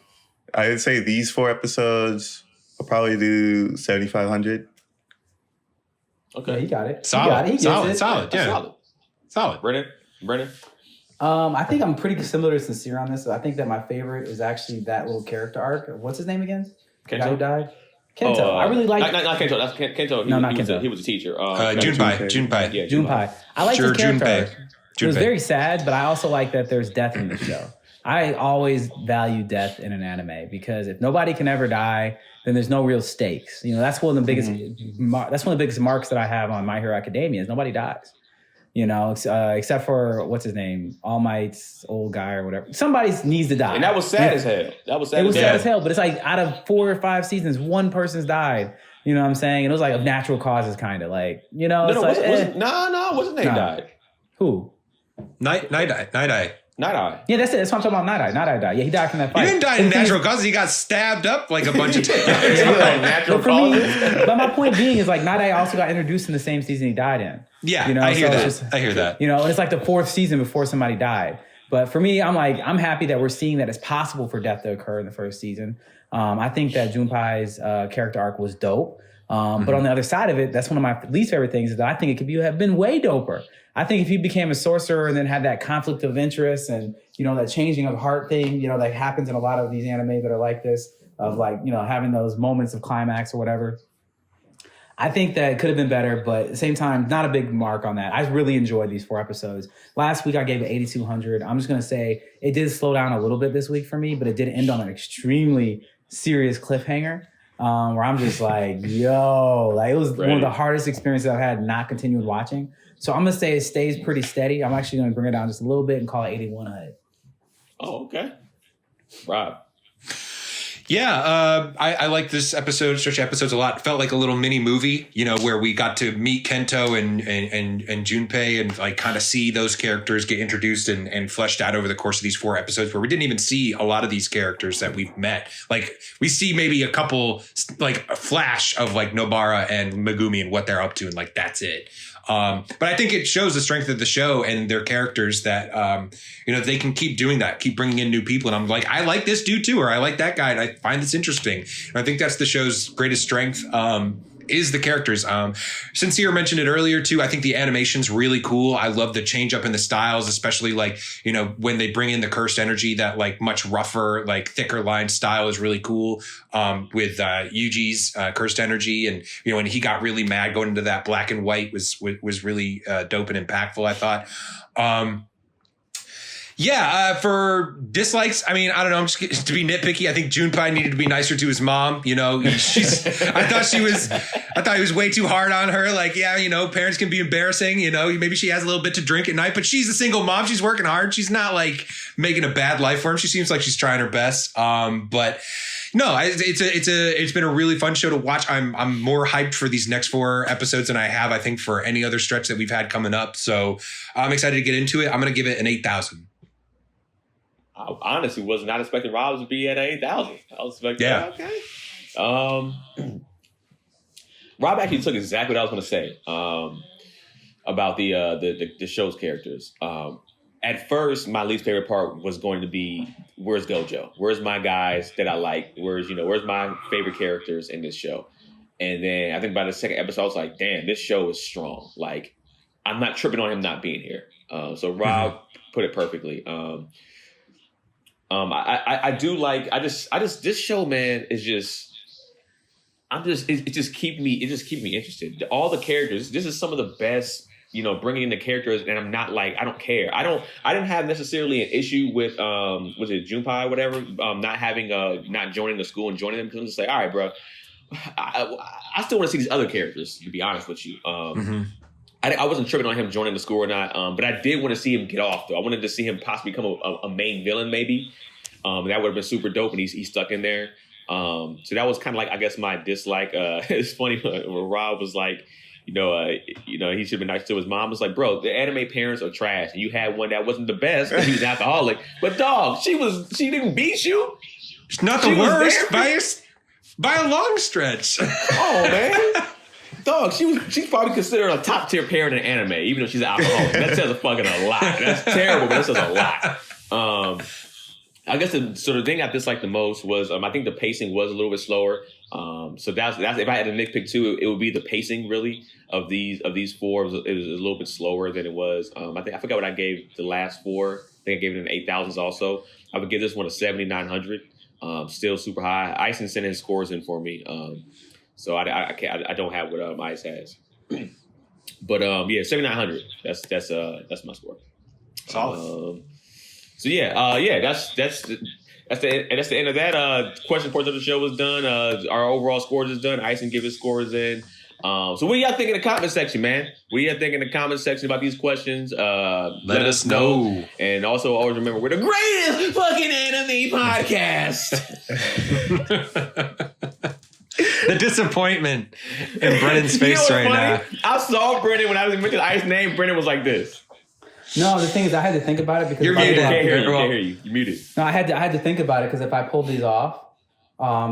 I would say these 4 episodes, I'll probably do 7,500. Okay. Yeah, he got it. Solid. He got it. He gets Solid. it. Solid. Yeah. Solid. Solid. Brennan. I think I'm pretty similar to Sincere on this. So I think that my favorite is actually that little character arc. What's his name again? The guy who died? Kento. I really like. Not Kento. That's Kento. Not Kento. He was a teacher. Junpei. Yeah, Junpei. I like Sure, his character Junpei. arc. It was very sad, but I also like that there's death in the show. I always value death in an anime because if nobody can ever die, then there's no real stakes. You know, that's one of the biggest. That's one of the biggest marks that I have on My Hero Academia is nobody dies. You know, except for what's his name, All Might's old guy or whatever. Somebody needs to die, and that was sad as hell. That was sad. It was sad as hell. But it's like out of 4 or 5 seasons, one person's died. You know what I'm saying? And it was like of natural causes, kind of like No, what's his name died? Who? Night Eye. Night Eye. Yeah, that's it. That's what I'm talking about. Night Eye. Night Eye died. Yeah, he died from that fight. He didn't die in natural causes. He got stabbed up like a bunch of times. Natural But for me, causes. but my point being is like Night Eye also got introduced in the same season he died in. Yeah, You know, I hear so that. it's just- I hear that. You know, and it's like the 4th season before somebody died. But for me, I'm happy that we're seeing that it's possible for death to occur in the 1st season. I think that Junpei's character arc was dope. But on the other side of it, that's one of my least favorite things is that I think it could have been way doper. I think if he became a sorcerer and then had that conflict of interest and, you know, that changing of heart thing, you know, that happens in a lot of these anime that are like this, of like, you know, having those moments of climax or whatever. I think that it could have been better, but at the same time, not a big mark on that. I really enjoyed these 4 episodes. Last week, I gave it 8,200. I'm just going to say it did slow down a little bit this week for me, but it did end on an extremely serious cliffhanger where I'm just like, yo, like it was one of the hardest experiences I've had not continuing watching. So I'm going to say it stays pretty steady. I'm actually going to bring it down just a little bit and call it 8,100. Oh, okay. Rob. Yeah, I like this stretch of episodes a lot. It felt like a little mini movie, you know, where we got to meet Kento and Junpei and like kind of see those characters get introduced and fleshed out over the course of these 4 episodes where we didn't even see a lot of these characters that we've met. Like we see maybe a couple, like a flash of like Nobara and Megumi and what they're up to. And like, that's it. But I think it shows the strength of the show and their characters that, you know, they can keep doing that, keep bringing in new people. And I'm like, I like this dude too, or I like that guy. And I find this interesting. And I think that's the show's greatest strength. Is the characters. Sincere mentioned it earlier too. I think the animation's really cool. I love the change up in the styles, especially like, you know, when they bring in the cursed energy, that like much rougher, like thicker line style is really cool. With Yuji's cursed energy, and you know, when he got really mad going into that black and white was really dope and impactful, I thought. For dislikes, I mean, I don't know. I'm just to be nitpicky. I think Junpei needed to be nicer to his mom. You know, I thought he was way too hard on her. Like, yeah, you know, parents can be embarrassing. You know, maybe she has a little bit to drink at night, but she's a single mom. She's working hard. She's not like making a bad life for him. She seems like she's trying her best. But no, it's been a really fun show to watch. I'm more hyped for these next 4 episodes than I have, I think, for any other stretch that we've had coming up. So I'm excited to get into it. I'm going to give it an 8,000. I honestly was not expecting Rob to be at 8,000. I was expecting, okay. Rob actually took exactly what I was going to say about the show's characters. At first, my least favorite part was going to be, where's Gojo? Where's my guys that I like? Where's my favorite characters in this show? And then I think by the 2nd episode, I was like, damn, this show is strong. Like, I'm not tripping on him not being here. So Rob put it perfectly. I do like, this show, man, is just, it just keep me interested. All the characters, this is some of the best, you know, bringing in the characters, and I'm not like, I don't care. I didn't have necessarily an issue with, was it Junpei or whatever, not joining the school and joining them, because I'm just like, all right, bro, I still want to see these other characters, to be honest with you. I wasn't tripping on him joining the school or not, but I did want to see him get off, though. I wanted to see him possibly become a main villain, maybe. That would have been super dope, and he's stuck in there. So that was kind of like, I guess, my dislike. It's funny when Rob was like, he should have been nice to his mom. It's like, bro, the anime parents are trash, and you had one that wasn't the best because he was an alcoholic. But dog, she didn't beat you. It's not the worst by a long stretch. Oh man, dog, she's probably considered a top tier parent in anime, even though she's an alcoholic. That says a lot. That's terrible, but that says a lot. I guess the thing I disliked the most was I think the pacing was a little bit slower. So that's if I had to nitpick too, it would be the pacing really of these four. It was a little bit slower than it was. I forgot what I gave the last four. I think I gave it an 8,000s also. I would give this one a 7,900. Still super high. Ison sent his scores in for me. So I don't have what Ice has. But 7,900. That's my score. Solid. So that's the end of that. Question portion of the show was done. Our overall scores is done. Ison give his scores in. So what do y'all think in the comment section, man? What do y'all think in the comment section about these questions? Let us know. And also always remember, we're the greatest fucking anime podcast. The disappointment in Brennan's face right now. I saw Brennan when I was mentioning Ice name. Brennan was like this. No, the thing is, I had to think about it because You're muted. Can't hear you. You're muted. No, I had to think about it because if I pulled these off,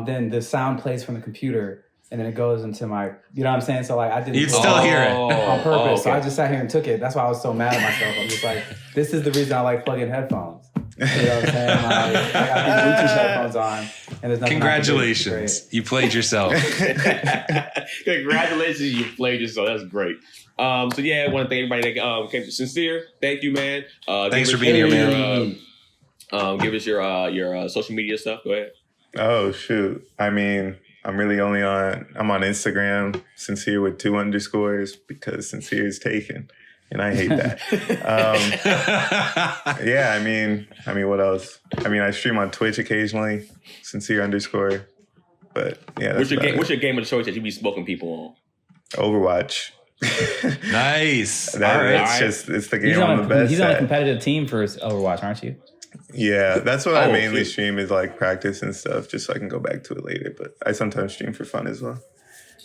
then the sound plays from the computer and then it goes into my, you know what I'm saying? So like I didn't. You'd still hear it on purpose. Okay. So I just sat here and took it. That's why I was so mad at myself. I'm just like, this is the reason I like plugging headphones. You know what I'm saying? Like, I got these Bluetooth headphones on, and there's nothing. Congratulations, you played yourself. Congratulations, you played yourself. That's great. I want to thank everybody that came to Sincere. Thank you, man. Thanks for being here, man. Give us your social media stuff. Go ahead. Oh shoot! I mean, I'm on Instagram, Sincere with 2 underscores because Sincere is taken, and I hate that. I mean, what else? I mean, I stream on Twitch occasionally, Sincere underscore. But yeah, what's your game of choice that you be smoking people on? Overwatch. Nice. It's the game I'm the best. He's on a competitive team for Overwatch, aren't you? Yeah, that's what I mainly stream is like practice and stuff, just so I can go back to it later. But I sometimes stream for fun as well.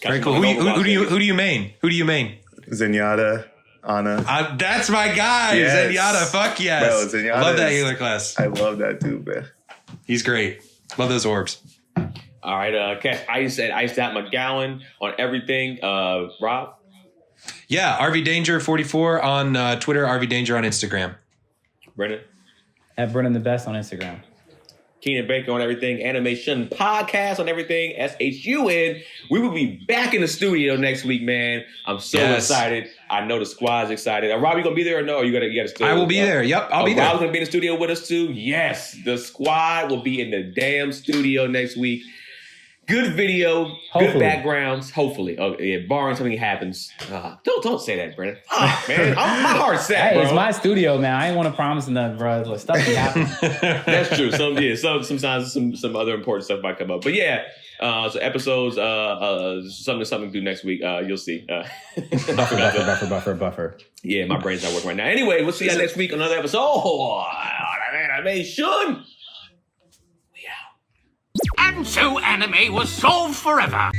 Very cool. Who do you main? Zenyatta, Ana. That's my guy, yes. Zenyatta. Fuck yes. Bro, Zenyatta. I love that healer class. I love that dude, man. He's great. Love those orbs. All right, catch Ice at Ice.McGowan on everything. Rob? Yeah, RV Danger 44 on Twitter, RV Danger on Instagram. Brennan? At Brennan the Best on Instagram. Keenan Baker on everything. Animeshun podcast on everything. SHUN. We will be back in the studio next week, man. I'm so excited. I know the squad's excited. Rob, you gonna be there or no? Or you gotta still. I will be there. Yep, I'll be there. Rob's gonna be in the studio with us too. Yes, the squad will be in the damn studio next week. Good video, good backgrounds, hopefully. Oh, yeah, barring something happens. Don't say that, Brennan. Oh, man, my heart's sad, bro. It's my studio, man. I ain't want to promise nothing, bro. Like, stuff can happen. That's true. Sometimes some other important stuff might come up. But yeah, so episodes, something to do next week. You'll see. Buffer. Yeah, my brain's not working right now. Anyway, we'll see you next week on another episode. Oh, man, I made Shun. And so anime was solved forever.